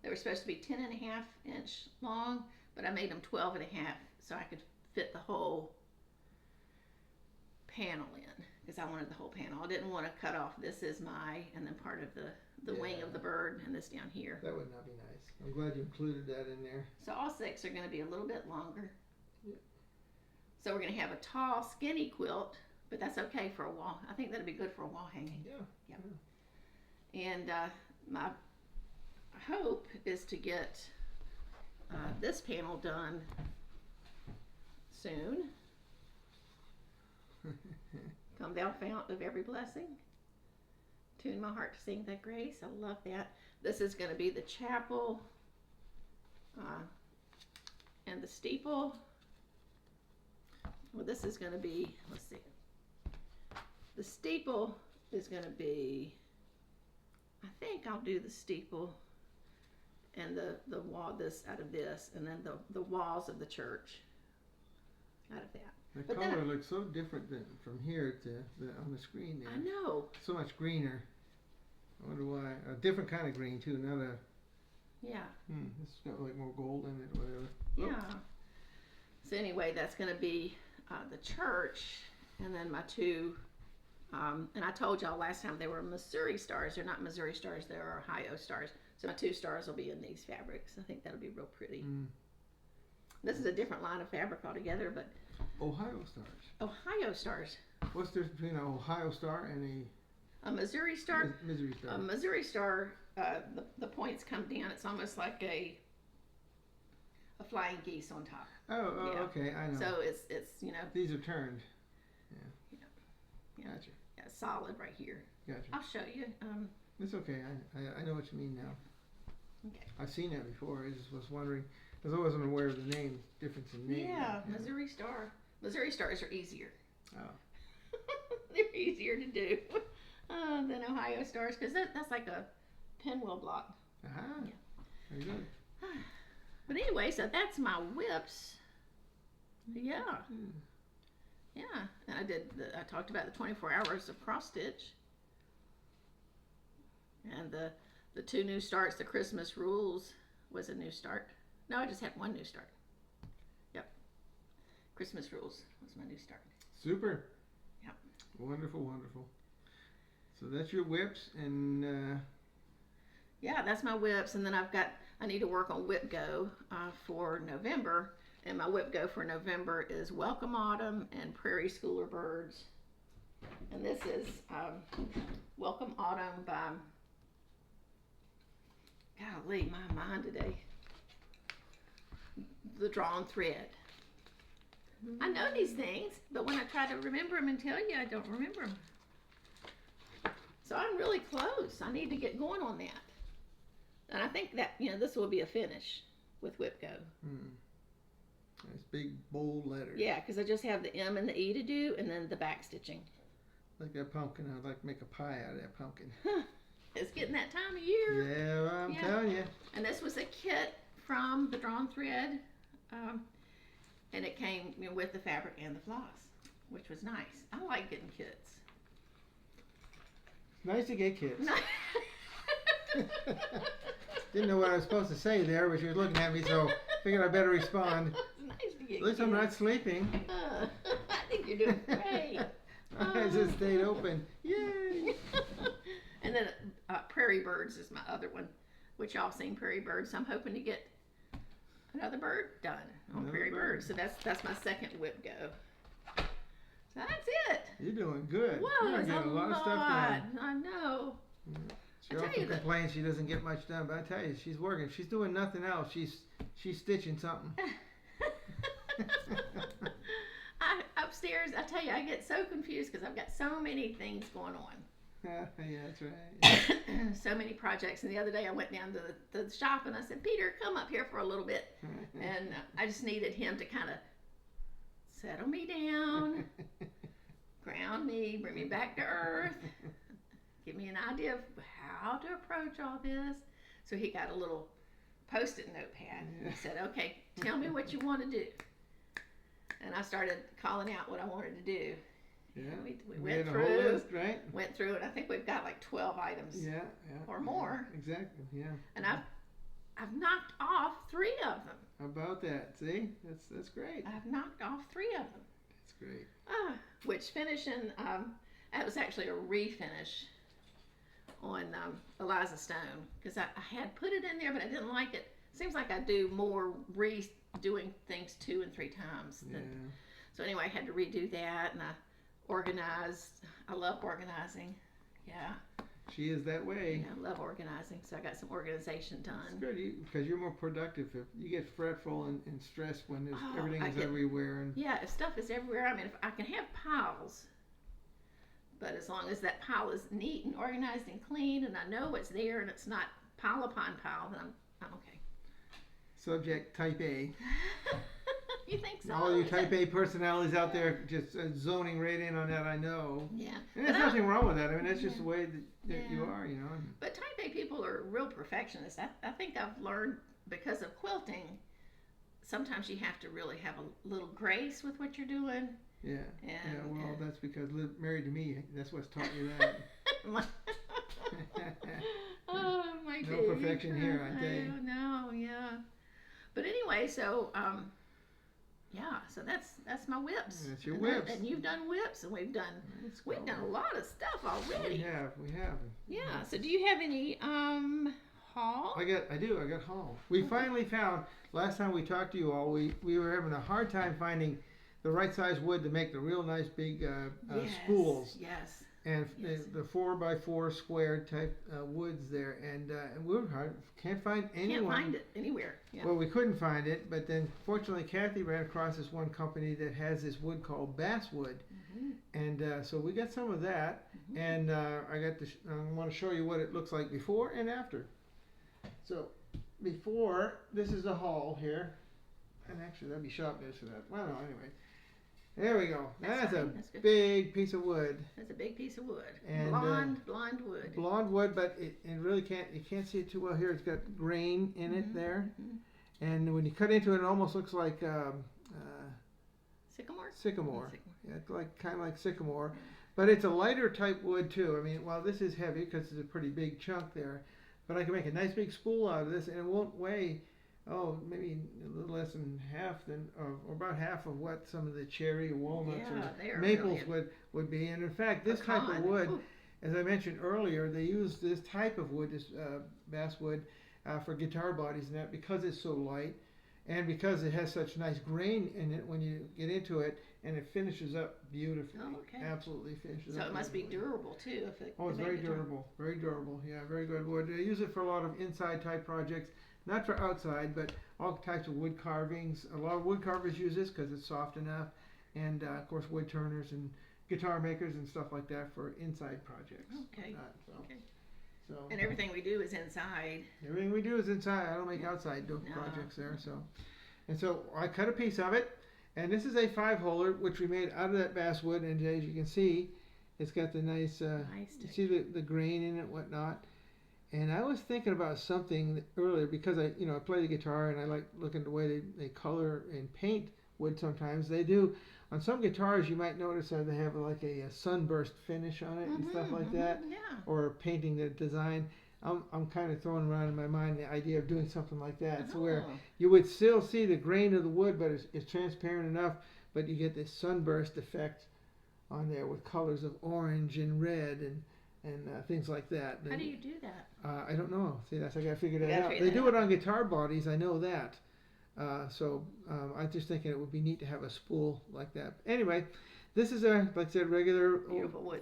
They were supposed to be 10.5-inch long, but I made them 12.5 so I could fit the whole panel in because I wanted the whole panel. I didn't want to cut off this is and then part of the wing of the bird and this down here. That would not be nice. I'm glad you included that in there. So all 6 are going to be a little bit longer. Yeah. So we're going to have a tall, skinny quilt, but that's okay for a wall. I think that'd be good for a wall hanging. Yeah. And my hope is to get this panel done soon. Come thou fount of every blessing, tune my heart to sing thy grace. I love that. This is going to be the chapel and the steeple. Well, this is going to be, let's see, the steeple is going to be, I think I'll do the steeple and the wall out of this, and then the walls of the church out of that. The color looks so different from here to on the screen there. I know. So much greener. I wonder why. A different kind of green too, not a. Yeah. It's got like more gold in it or whatever. Yeah. So anyway, that's going to be the church, and then my two, and I told y'all last time they were Missouri stars. They're not Missouri stars, they're Ohio stars. So my 2 stars will be in these fabrics. I think that'll be real pretty. This is a different line of fabric altogether, but Ohio stars. Ohio stars. What's the difference between an Ohio star and a Missouri star? Missouri star. A Missouri star, the points come down. It's almost like a flying geese on top. Oh, Yeah. okay, I know. So it's These are turned. Yeah. Gotcha. Yeah, solid right here. Gotcha. I'll show you. It's okay. I know what you mean now. Okay. I've seen that before. I just was wondering, because I wasn't aware of the name difference in name. Yeah, Missouri star. Missouri stars are easier. Oh. They're easier to do than Ohio stars, because that's like a pinwheel block. Aha. Yeah. Very good. But anyway, so that's my whips. Yeah. Yeah. And I talked about the 24 hours of cross stitch. And the 2 new starts, the Christmas rules was a new start. No, I just had 1 new start. Yep. Christmas rules was my new start. Super. Yep. Wonderful, wonderful. So that's your whips, and yeah, that's my whips, and then I need to work on whip go for November, and my whip go for November is Welcome Autumn and Prairie Schooler Birds, and this is Welcome Autumn by, golly, my mind today, The Drawn Thread. I know these things, but when I try to remember them and tell you, I don't remember them. So I'm really close. I need to get going on that. And I think that, this will be a finish with whip go. Nice big bold letters. Yeah, because I just have the M and the E to do, and then the back stitching. Like that pumpkin. I'd like to make a pie out of that pumpkin. It's getting that time of year. Yeah, well, I'm telling you. And this was a kit from the Drawn Thread. And it came with the fabric and the floss, which was nice. I like getting kits. Nice to get kits. Didn't know what I was supposed to say there, but she was looking at me, so figured I better respond. It's nice to get At least kits. I'm not sleeping. I think you're doing great. My eyes just stayed open. Yay! And then Prairie Birds is my other one, which y'all seen Prairie Birds. So I'm hoping to get another bird done on Another Prairie bird. Birds. So that's my second whip go. So that's it. You're doing good. Whoa, You're that's getting a lot of stuff done. I know. She I tell often you that- complains she doesn't get much done, but I tell you, she's working. She's doing nothing else. She's stitching something. Upstairs, I tell you, I get so confused because I've got so many things going on. Yeah, that's right. So many projects. And the other day I went down to the shop and I said, Peter, come up here for a little bit. And I just needed him to kind of settle me down, ground me, bring me back to earth, give me an idea of how to approach all this. So he got a little post-it notepad. Yeah. He said, okay, tell me what you want to do. And I started calling out what I wanted to do. Yeah. We We went had a whole through, list, right? went through it. I think we've got like 12 items. Yeah. Or more. Exactly. Yeah. And I've knocked off 3 of them. How about that? See, that's great. I've knocked off 3 of them. That's great. Which finishing, that was actually a refinish on Eliza Stone, because I had put it in there, but I didn't like it. Seems like I do more redoing things 2 and 3 times. Yeah. So anyway, I had to redo that, and I organized. I love organizing. Yeah. She is that way. I love organizing, so I got some organization It's done. good because you're more productive. If you get fretful and stressed when there's, Oh, everything I is get- everywhere. And Yeah, if stuff is everywhere, I mean, if I can have piles, but as long as that pile is neat and organized and clean, and I know what's there, and it's not pile upon pile, then I'm okay. subject type A. You think so? All you type A personalities out there just zoning right in on that, I know. Yeah. And there's nothing wrong with that. I mean, that's just Yeah. the way that you Yeah. are, you know. But type A people are real perfectionists. I think I've learned because of quilting, sometimes you have to really have a little grace with what you're doing. Yeah. And, Well, that's because married to me, that's what's taught you that. Oh, my No baby. perfection here, I tell you. No, yeah. But anyway, so Yeah, so that's my whips. That's your whips. And you've done whips, and we've done a lot of stuff already. We have. Yeah. So do you have any haul? I got haul. We finally found. Last time we talked to you all, we were having a hard time finding the right size wood to make the real nice big spools. Yes. And the 4x4 square type woods there, and we were hard. Can't find anyone. Can't find it anywhere. Yeah. Well, we couldn't find it, but then fortunately Kathy ran across this one company that has this wood called basswood, and so we got some of that, and I want to show you what it looks like before and after. So before, this is the haul here, and actually that'd be shop news for that. Well, no, anyway. There we go. That's a big piece of wood. That's a big piece of wood. And, blonde wood. Blonde wood, but it really you can't see it too well here. It's got grain in it there. And when you cut into it, it almost looks like sycamore? Sycamore. Yeah, it's kind of like sycamore. But it's a lighter type wood too. I mean, well, this is heavy because it's a pretty big chunk there. But I can make a nice big spool out of this, and it won't weigh maybe a little less than half or about half of what some of the cherry or walnuts or maples would be. And in fact, this type of wood, as I mentioned earlier, they use this type of wood, this basswood, for guitar bodies and that because it's so light and because it has such nice grain in it when you get into it, and it finishes up beautifully. Oh, okay. Absolutely finishes up. So it must be durable too. It's very durable. Very durable. Yeah, very good wood. They use it for a lot of inside type projects. Not for outside, but all types of wood carvings. A lot of wood carvers use this because it's soft enough. And, of course, wood turners and guitar makers and stuff like that for inside projects. Okay. Okay. So, and everything we do is inside. Everything we do is inside. I don't make outside projects there. So I cut a piece of it. And this is a 5-holer, which we made out of that basswood. And as you can see, it's got the nice you see the grain in it and whatnot. And I was thinking about something earlier because I play the guitar and I like looking at the way they color and paint wood sometimes. They do, on some guitars you might notice that they have like a sunburst finish on it and stuff like that. Yeah. Or painting the design. I'm kind of throwing around in my mind the idea of doing something like that. So where you would still see the grain of the wood, but it's transparent enough, but you get this sunburst effect on there with colors of orange and red and things like that. How do you do that? I don't know. See, I got to figure that out. They do it on guitar bodies. I know that. So I'm just thinking it would be neat to have a spool like that. Anyway, this is like I said, regular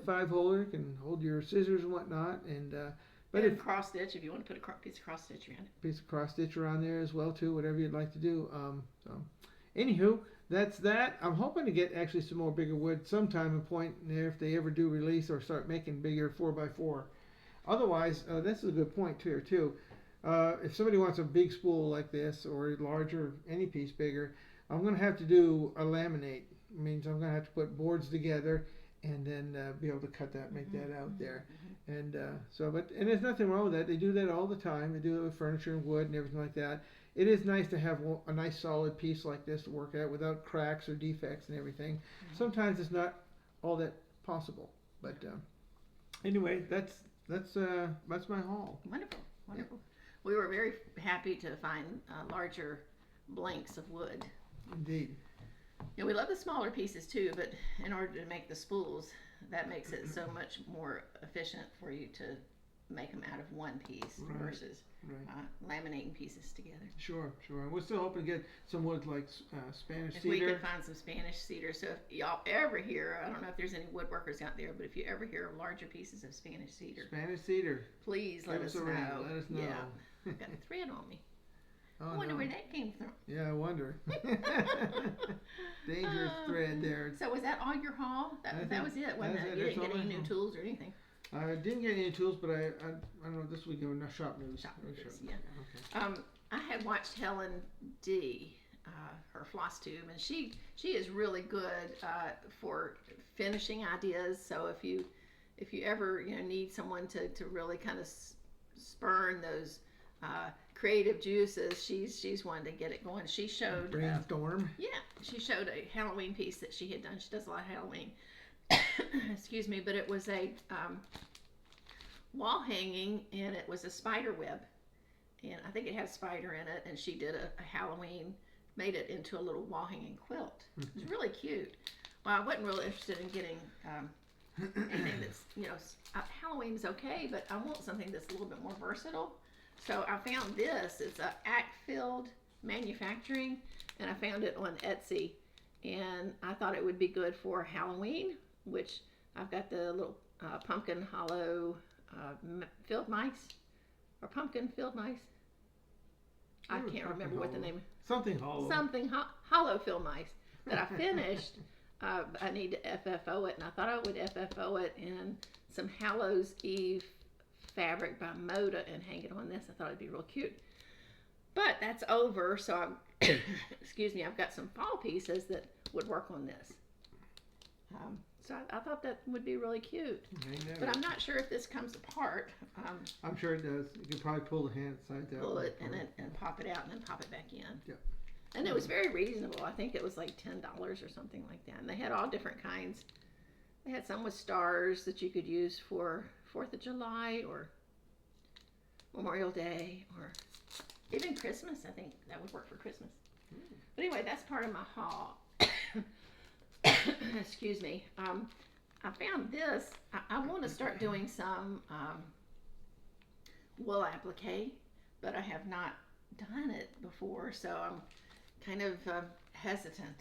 5-holer. You can hold your scissors and whatnot, and cross stitch if you want to put a piece of cross stitch around it. Piece of cross stitch around there as well too. Whatever you'd like to do. Anywho, that's that. I'm hoping to get actually some more bigger wood sometime and point there if they ever do release or start making bigger 4x4. Otherwise, this is a good point here too. If somebody wants a big spool like this or larger, any piece bigger, I'm going to have to do a laminate. It means I'm going to have to put boards together and then be able to cut that, make that out there. And and there's nothing wrong with that. They do that all the time. They do it with furniture and wood and everything like that. It is nice to have a nice solid piece like this to work at without cracks or defects and everything. Sometimes it's not all that possible, but anyway, that's my haul. Wonderful. Yeah. We were very happy to find larger blanks of wood. Indeed. Yeah, we love the smaller pieces too, but in order to make the spools, that makes it so much more efficient for you to make them out of one piece versus laminating pieces together. Sure. We're still hoping to get some wood like Spanish cedar. If we could find some Spanish cedar. So if y'all ever hear, I don't know if there's any woodworkers out there, but if you ever hear of larger pieces of Spanish cedar, please let us know. Let us know. Yeah, I've got a thread on me. I wonder where that came from. Yeah, I wonder. Dangerous thread there. So was that all your haul? That was it, wasn't it? You didn't get any new tools or anything? I didn't get any tools, but I don't know, this week we have shop news. Yeah. Okay. I had watched Helen D, her FlossTube, and she is really good for finishing ideas. So if you ever need someone to really kind of spurn those creative juices, she's one to get it going. She showed brainstorm. She showed a Halloween piece that she had done. She does a lot of Halloween. Excuse me, but it was a wall hanging, and it was a spider web, and I think it had a spider in it. And she did a Halloween made it into a little wall hanging quilt. It's really cute. Well, I wasn't really interested in getting anything that's, Halloween's okay, but I want something that's a little bit more versatile. So I found this. It's a act-filled manufacturing, and I found it on Etsy, and I thought it would be good for Halloween, which I've got the little pumpkin hollow field mice, or pumpkin field mice. I can't remember what the name is. Something hollow. Something hollow field mice that I finished. I need to FFO it, and I thought I would FFO it in some Hallows Eve fabric by Moda and hang it on this. I thought it'd be real cute. But that's over, so excuse me, I've got some fall pieces that would work on this. So I thought that would be really cute. But I'm not sure if this comes apart. I'm sure it does. You could probably pull the hand sides out. Pull it and pop it out and then pop it back in. Yep. And it was very reasonable. I think it was like $10 or something like that. And they had all different kinds. They had some with stars that you could use for 4th of July or Memorial Day or even Christmas. I think that would work for Christmas. But anyway, that's part of my haul. Excuse me. I found this. I want to start doing some wool applique, but I have not done it before, so I'm kind of hesitant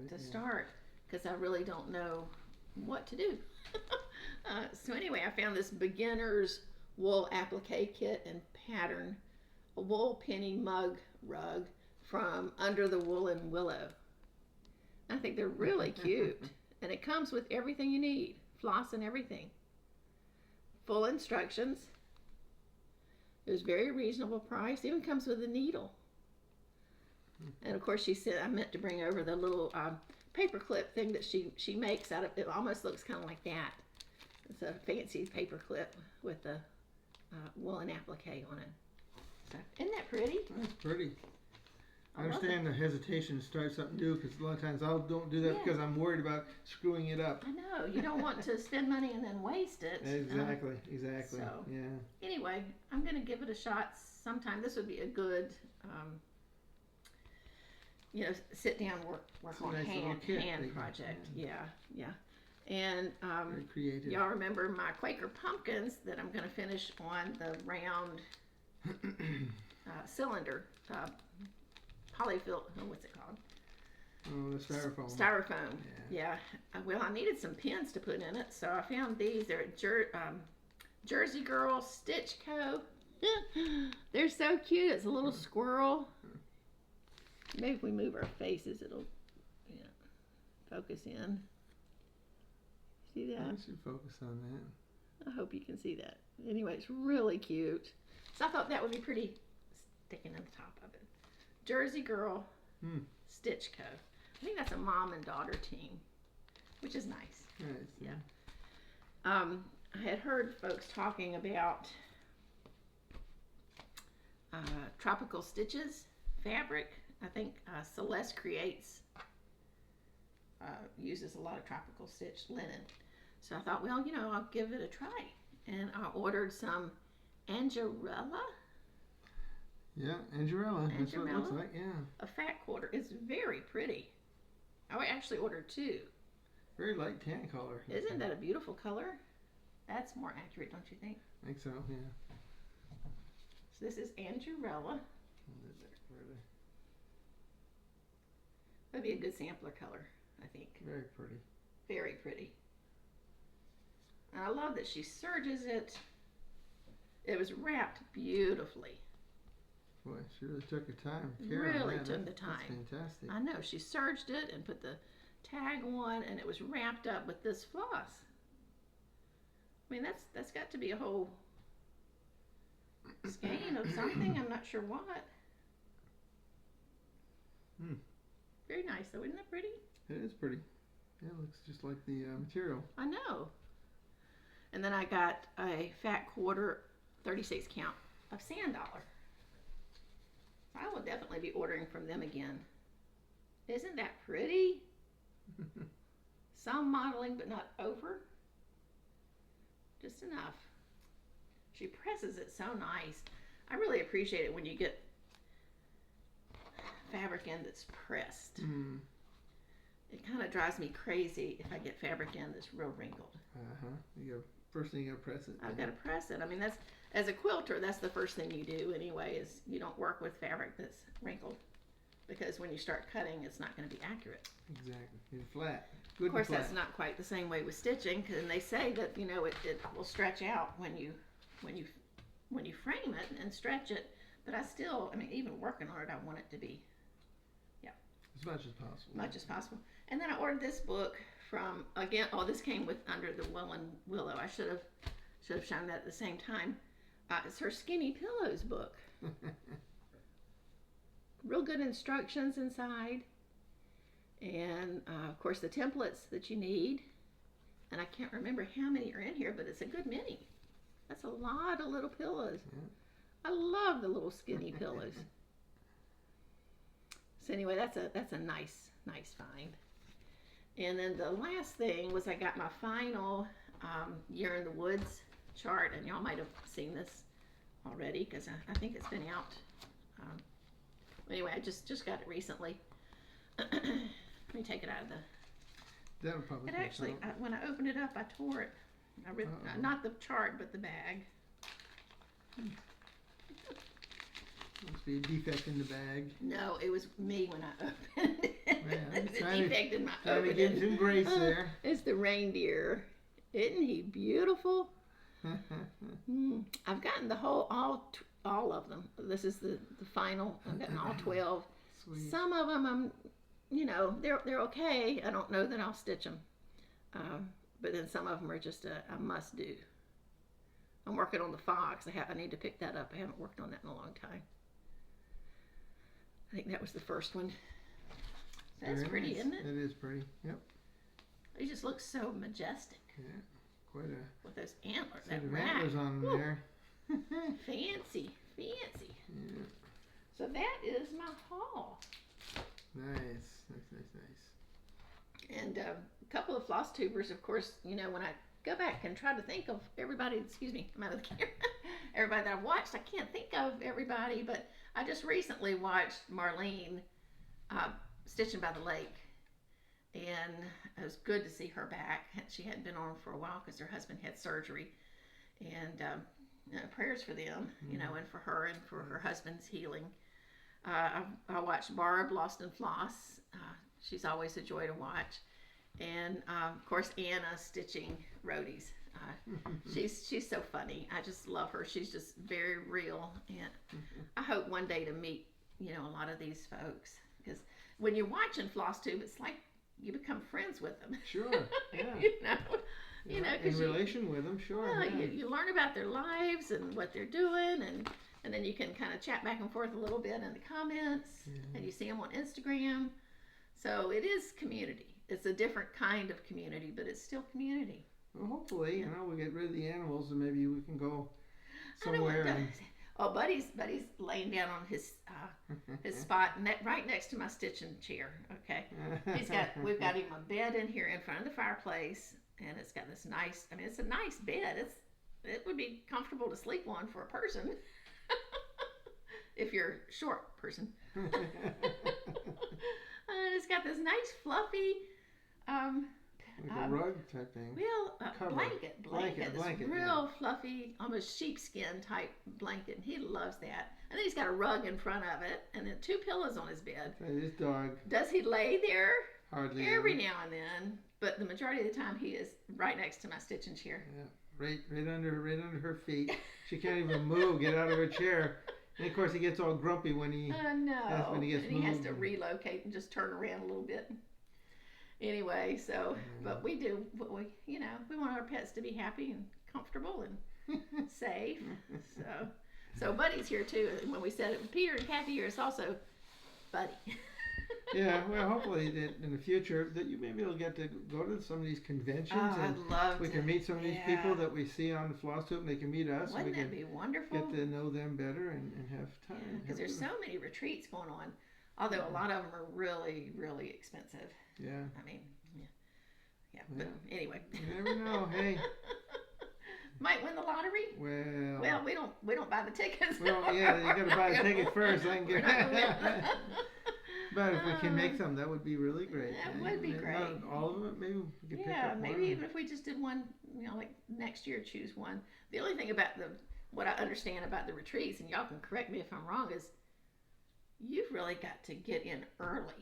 to start because I really don't know what to do. So anyway, I found this beginner's wool applique kit and pattern, a wool penny mug rug from Under the Woolen Willow. I think they're really cute, and it comes with everything you need, floss and everything. Full instructions. It was very reasonable price. Even comes with a needle. And of course, she said I meant to bring over the little paper clip thing that she makes out of. It almost looks kind of like that. It's a fancy paper clip with the woolen applique on it. So, isn't that pretty? That's pretty. I understand the hesitation to start something new because a lot of times I don't do that because I'm worried about screwing it up. I know. You don't want to spend money and then waste it. Exactly. So, yeah. Anyway, I'm going to give it a shot sometime. This would be a good, sit down work on nice hand project. Yeah. And very creative. Y'all remember my Quaker pumpkins that I'm going to finish on the round cylinder. Polyfill, what's it called? Oh, the styrofoam. Styrofoam, yeah. Well, I needed some pins to put in it, so I found these. They're at Jersey Girl Stitch Co. They're so cute. It's a little squirrel. Maybe if we move our faces, it'll focus in. See that? I should focus on that. I hope you can see that. Anyway, it's really cute. So I thought that would be pretty sticking in the top of it. Jersey Girl Stitch Co. I think that's a mom and daughter team, which is nice. Nice. Yeah. I had heard folks talking about tropical stitches fabric. I think Celeste Creates uses a lot of tropical stitch linen. So I thought, well, I'll give it a try. And I ordered some Angarella. Yeah, Angarella. That's what it looks like, yeah. A fat quarter. It's very pretty. I actually ordered 2. Very light tan color. Isn't that a beautiful color? That's more accurate, don't you think? I think so, yeah. So this is Angarella. That'd be a good sampler color, I think. Very pretty. Very pretty. And I love that she serges it. It was wrapped beautifully. Boy, she really took her time. Really took the time. That's fantastic. I know. She serged it and put the tag on, and it was wrapped up with this floss. I mean, that's got to be a whole skein of something. I'm not sure what. Very nice, though. Isn't that pretty? It is pretty. Yeah, it looks just like the material. I know. And then I got a fat quarter, 36 count of Sand Dollar. I will definitely be ordering from them again. Isn't that pretty? Some modeling, but not over. Just enough. She presses it so nice. I really appreciate it when you get fabric in that's pressed. Mm. It kind of drives me crazy if I get fabric in that's real wrinkled. First thing you gotta press it. I've got to press it. I mean, that's, as a quilter, that's the first thing you do anyway, is you don't work with fabric that's wrinkled, because when you start cutting, it's not going to be accurate. Exactly. It's flat. Good. Of course, and flat. that's not quite the same way with stitching, and they say that, you know, it will stretch out when you frame it and stretch it. But I still, I mean, even working on it, I want it to be, as much as possible. Much as possible. And then I ordered this book from, again, this came with under the willow. I should have shown that at the same time. It's her Skinny Pillows book. Real good instructions inside. And, of course, the templates that you need. And I can't remember how many are in here, but it's a good many. That's a lot of little pillows. Yeah. I love the little skinny pillows. So anyway, that's a nice find. And then the last thing was I got my final Year in the Woods chart, and y'all might have seen this already because I think it's been out. Anyway, I just got it recently. Let me take it out of the. That'll probably. It actually, when I opened it up, I tore it. I ripped not the chart, but the bag. Must be a defect in the bag. No, it was me when I opened it. Man, the defect in my trying to get some grace there. It's the reindeer. Isn't he beautiful? I've gotten all of them. This is the final. I've gotten all 12. Sweet. Some of them, they're okay. I don't know that I'll stitch them. But then some of them are just a must do. I'm working on the fox. I need to pick that up. I haven't worked on that in a long time. I think that was the first one. That's Very pretty, nice. isn't it? It is pretty. Yep. It just looks so majestic. Yeah. Quite a. With those antlers. Set That of rack. antlers on Woo. there. Fancy. Yeah. So that is my haul. Nice. And a couple of floss tubers, of course, when I go back and try to think of everybody, excuse me, I'm out of the camera, everybody that I've watched, I can't think of everybody, but I just recently watched Marlene Stitching by the Lake, and it was good to see her back. She hadn't been on for a while because her husband had surgery, and prayers for them, and for her and for her husband's healing. I watched Barb, Lost and Floss. She's always a joy to watch. And, of course, Anna stitching roadies. She's so funny. I just love her. She's just very real. And I hope one day to meet, a lot of these folks. Because when you're watching FlossTube, it's like you become friends with them. Sure, yeah. In relation with them, sure. Well, yeah. you learn about their lives and what they're doing, and then you can kind of chat back and forth a little bit in the comments, and you see them on Instagram. So it is community. It's a different kind of community, but it's still community. Well, hopefully, we get rid of the animals, and maybe we can go somewhere. Buddy's laying down on his spot right next to my stitching chair. Okay, we've got him a bed in here in front of the fireplace, and it's got this nice. It's a nice bed. It would be comfortable to sleep on for a person, if you're a short person. And it's got this nice fluffy. Like a rug type thing. Blanket. Real fluffy, almost sheepskin type blanket. And he loves that. And then he's got a rug in front of it, and then 2 pillows on his bed. His dog. Does he lay there? Hardly. Every now and then, but the majority of the time he is right next to my stitching chair. Yeah, right under her feet. She can't even move. Get out of her chair. And of course, he gets all grumpy when he. No. When he gets moved. He has to relocate and just turn around a little bit. Anyway, but we want our pets to be happy and comfortable and safe. So Buddy's here too. And when we said it, Peter and Kathy here, it's also Buddy. Yeah, well, hopefully that in the future that you maybe will get to go to some of these conventions. I'd love to. We can meet some of these people that we see on the FlossTube, and they can meet us. Wouldn't that be wonderful? Get to know them better and have time. Because there's so many retreats going on, although a lot of them are really, really expensive. Yeah. But anyway. You never know. Hey. Might win the lottery. Well, we don't buy the tickets. Well, yeah, you got to buy the ticket first. I can get. But if we can make some, that would be really great. That would be great. Not all of it, maybe we could pick Yeah, up one. maybe even if we just did one, like next year, choose one. The only thing about what I understand about the retreats, and y'all can correct me if I'm wrong, is you've really got to get in early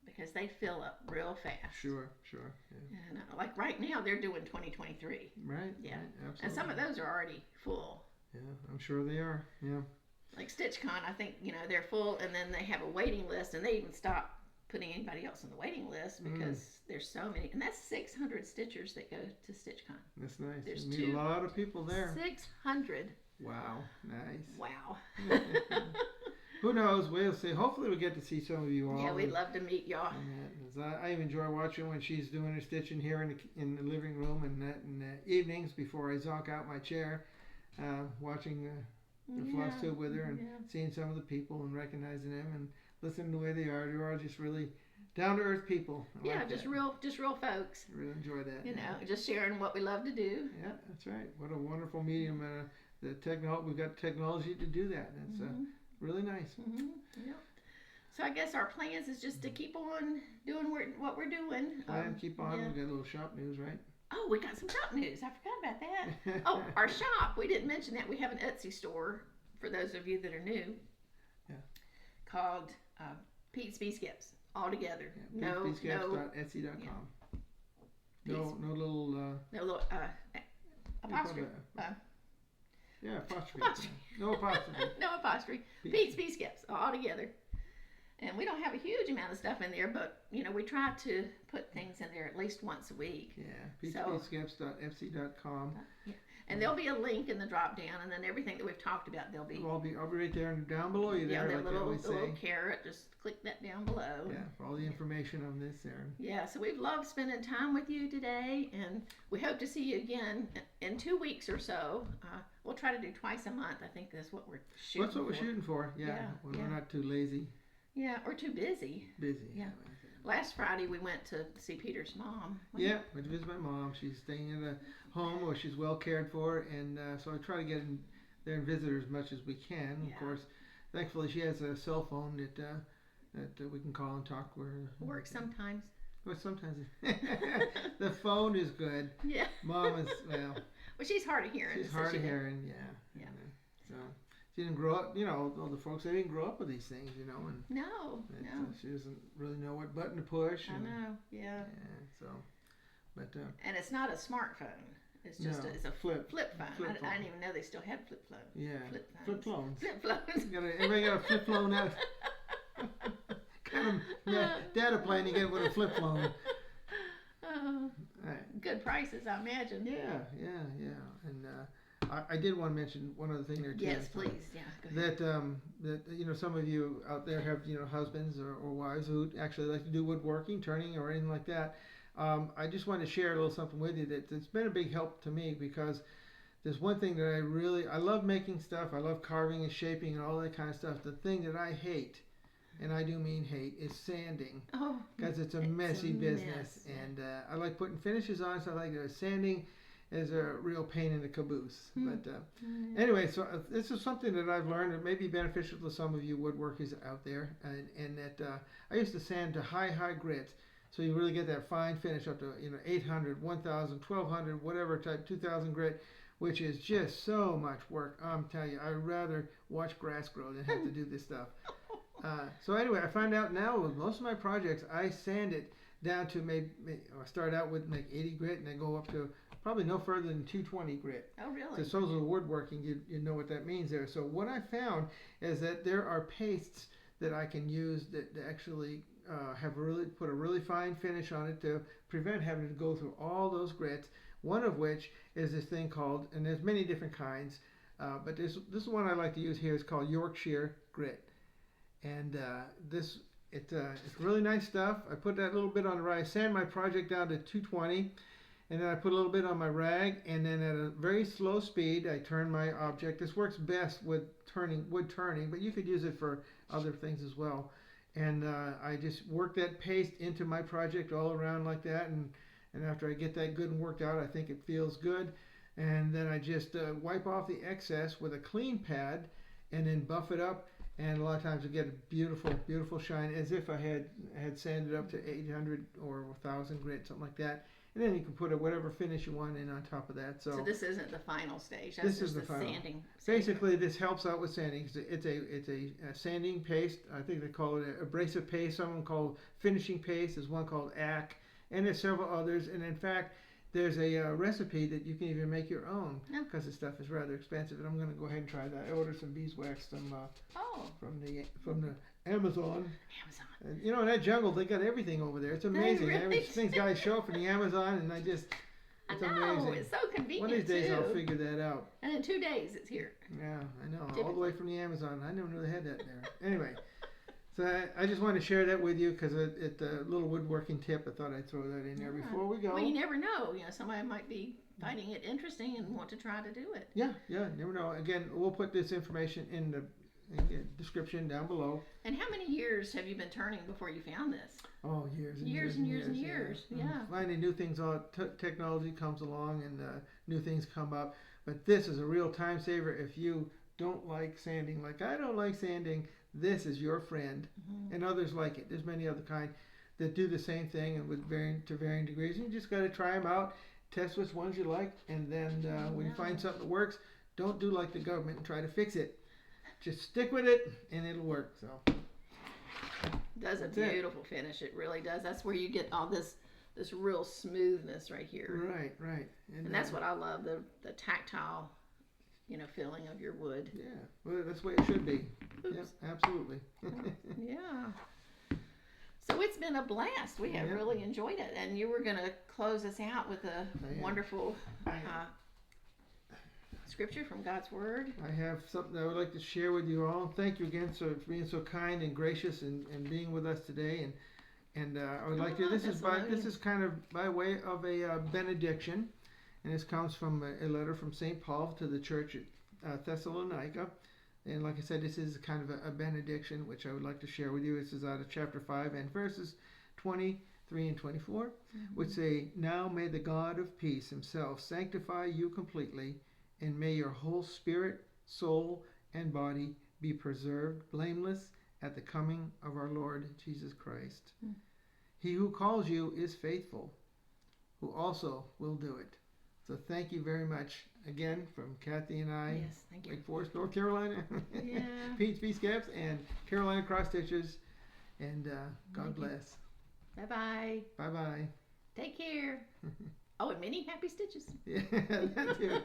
because they fill up real fast. Sure. Yeah. And like right now, they're doing 2023. Right. Yeah. Right, absolutely. And some of those are already full. Yeah, I'm sure they are. Yeah. Like StitchCon, I think, they're full, and then they have a waiting list, and they even stop putting anybody else on the waiting list because there's so many. And that's 600 stitchers that go to StitchCon. That's nice. There's you meet a lot of people there. 600. Wow. Nice. Wow. Who knows? We'll see. Hopefully we get to see some of you all. Yeah, we'd love to meet y'all. I enjoy watching when she's doing her stitching here in the living room and the evenings before I zonk out my chair, watching the FlossTube with her and seeing some of the people and recognizing them and listening to the way they are. They're all just really down to earth people. Just real folks. I really enjoy that. Just sharing what we love to do. Yeah, that's right. What a wonderful medium. We've got technology to do that. That's really nice. Yep. So I guess our plans is just to keep on doing what we're doing. Keep on. Yeah. We got a little shop news, right? Oh, we got some shop news. I forgot about that. Oh, our shop. We didn't mention that. We have an Etsy store for those of you that are new. Yeah. Called Pete's Bee Skips. All together. Yeah, Pete'sBeeSkips.etsy.com. No little apostrophe. Apostrophe. No apostrophe. No apostrophe. Pete's Bee Skips. All together. And we don't have a huge amount of stuff in there, but we try to put things in there at least once a week. Yeah, Pete'sBeeSkips.etsy.com. Yeah. And there'll be a link in the drop down, and then everything that we've talked about, I'll be right there and down below you there. Yeah, like that little carrot. Just click that down below. Yeah, for all the information on this there. Yeah, so we've loved spending time with you today, and we hope to see you again in 2 weeks or so. We'll try to do twice a month. I think that's what we're shooting for. That's what we're shooting for. Yeah, when we're not too lazy. Yeah, or too busy. Yeah. Last Friday we went to see Peter's mom. Yeah, went to visit my mom. She's staying in a home where she's well cared for, and so I try to get in there and visit her as much as we can. Yeah. Of course, thankfully she has a cell phone that we can call and talk with her. Works sometimes. Well, sometimes the phone is good. Yeah. Mom is well, she's hard of hearing. She's hard of hearing. Yeah. So. She didn't grow up, all the folks, they didn't grow up with these things, and No. She doesn't really know what button to push. I know, yeah. So, but. And it's not a smartphone. It's just it's a flip phone. I didn't even know they still had flip phones. Yeah. Flip phones. Flip phones. Everybody got a flip phone out. Kind of data plan you get with a flip phone. Good prices, I imagine. Yeah. And I did want to mention one other thing there too. Yes, please. Yeah, go ahead. That some of you out there have husbands or wives who actually like to do woodworking, turning, or anything like that. I just wanted to share a little something with you that's been a big help to me, because there's one thing that I love making stuff. I love carving and shaping and all that kind of stuff. The thing that I hate, and I do mean hate, is sanding. Oh, because it's a messy business, and I like putting finishes on, so I like sanding is a real pain in the caboose. But anyway, so this is something that I've learned that may be beneficial to some of you woodworkers out there, and that I used to sand to high grits, so you really get that fine finish up to 800, 1000, 1200, whatever type, 2000 grit, which is just so much work. I'm telling you, I'd rather watch grass grow than have to do this stuff. So anyway, I find out now with most of my projects, I sand it down to maybe I start out with like 80 grit and then go up to probably no further than 220 grit. Oh, really? So the woodworking, you know what that means there. So what I found is that there are pastes that I can use that actually put a really fine finish on it to prevent having to go through all those grits. One of which is this thing called, and there's many different kinds, but this one I like to use here is called Yorkshire grit, and it's really nice stuff. I put that little bit on the rag. I sand my project down to 220. And then I put a little bit on my rag, and then at a very slow speed, I turn my object. This works best with wood turning, but you could use it for other things as well. And I just work that paste into my project all around like that, and after I get that good and worked out, I think it feels good. And then I just wipe off the excess with a clean pad, and then buff it up. and a lot of times you get a beautiful, beautiful shine, as if I had sanded up to 800 or 1,000 grit, something like that. And then you can put whatever finish you want in on top of that. So this isn't the final stage. That's this is the final. Sanding. Basically, this helps out with sanding. It's a sanding paste. I think they call it abrasive paste. Someone called finishing paste. There's one called AC, and there's several others. And in fact, there's a recipe that you can even make your own, because the stuff is rather expensive. And I'm going to go ahead and try that. I ordered some beeswax from the Amazon. And, you know, in that jungle, they got everything over there. It's amazing. Really Things guys show up in the Amazon, and it's amazing. It's so convenient. One of these days too. I'll figure that out. And in 2 days it's here. Yeah, I know. All the way from the Amazon. I never knew they had that there. Anyway, so I just wanted to share that with you because it's a little woodworking tip. I thought I'd throw that in there before we go. Well, you never know. You know, somebody might be finding it interesting and want to try to do it. Yeah, never know. Again, we'll put this information in the description down below. And how many years have you been turning before you found this? Oh, years and years. Yeah. Finding new things out. Technology comes along and new things come up. But this is a real time saver if you don't like sanding. Like I don't like sanding. This is your friend, and others like it. There's many other kind that do the same thing and with varying degrees. You just got to try them out, test which ones you like, and then when you find something that works, don't do like the government and try to fix it. Just stick with it, and it'll work. So, it does a beautiful finish. It really does. That's where you get all this real smoothness right here. Right. And that's what I love, the tactile, feeling of your wood. Yeah, well, that's the way it should be. Oops. Yeah, absolutely. Yeah. So it's been a blast. We have really enjoyed it. And you were going to close us out with a wonderful scripture from God's Word. I have something I would like to share with you all. Thank you again for being so kind and gracious and being with us today. And I would like to. This is kind of by way of a benediction, and this comes from a letter from St. Paul to the church at Thessalonica. And like I said, this is kind of a benediction which I would like to share with you. This is out of chapter 5 and verses 23 and 24, which say, "Now may the God of peace himself sanctify you completely, and may your whole spirit, soul, and body be preserved blameless at the coming of our Lord Jesus Christ. He who calls you is faithful, who also will do it." So thank you very much again from Kathy and I. Yes, thank you. Wake Forest, North Carolina. Yeah. PHP Scaps and Carolina Cross Stitchers. And God bless. Bye-bye. Bye-bye. Take care. Oh, and many happy stitches. Yeah, that too.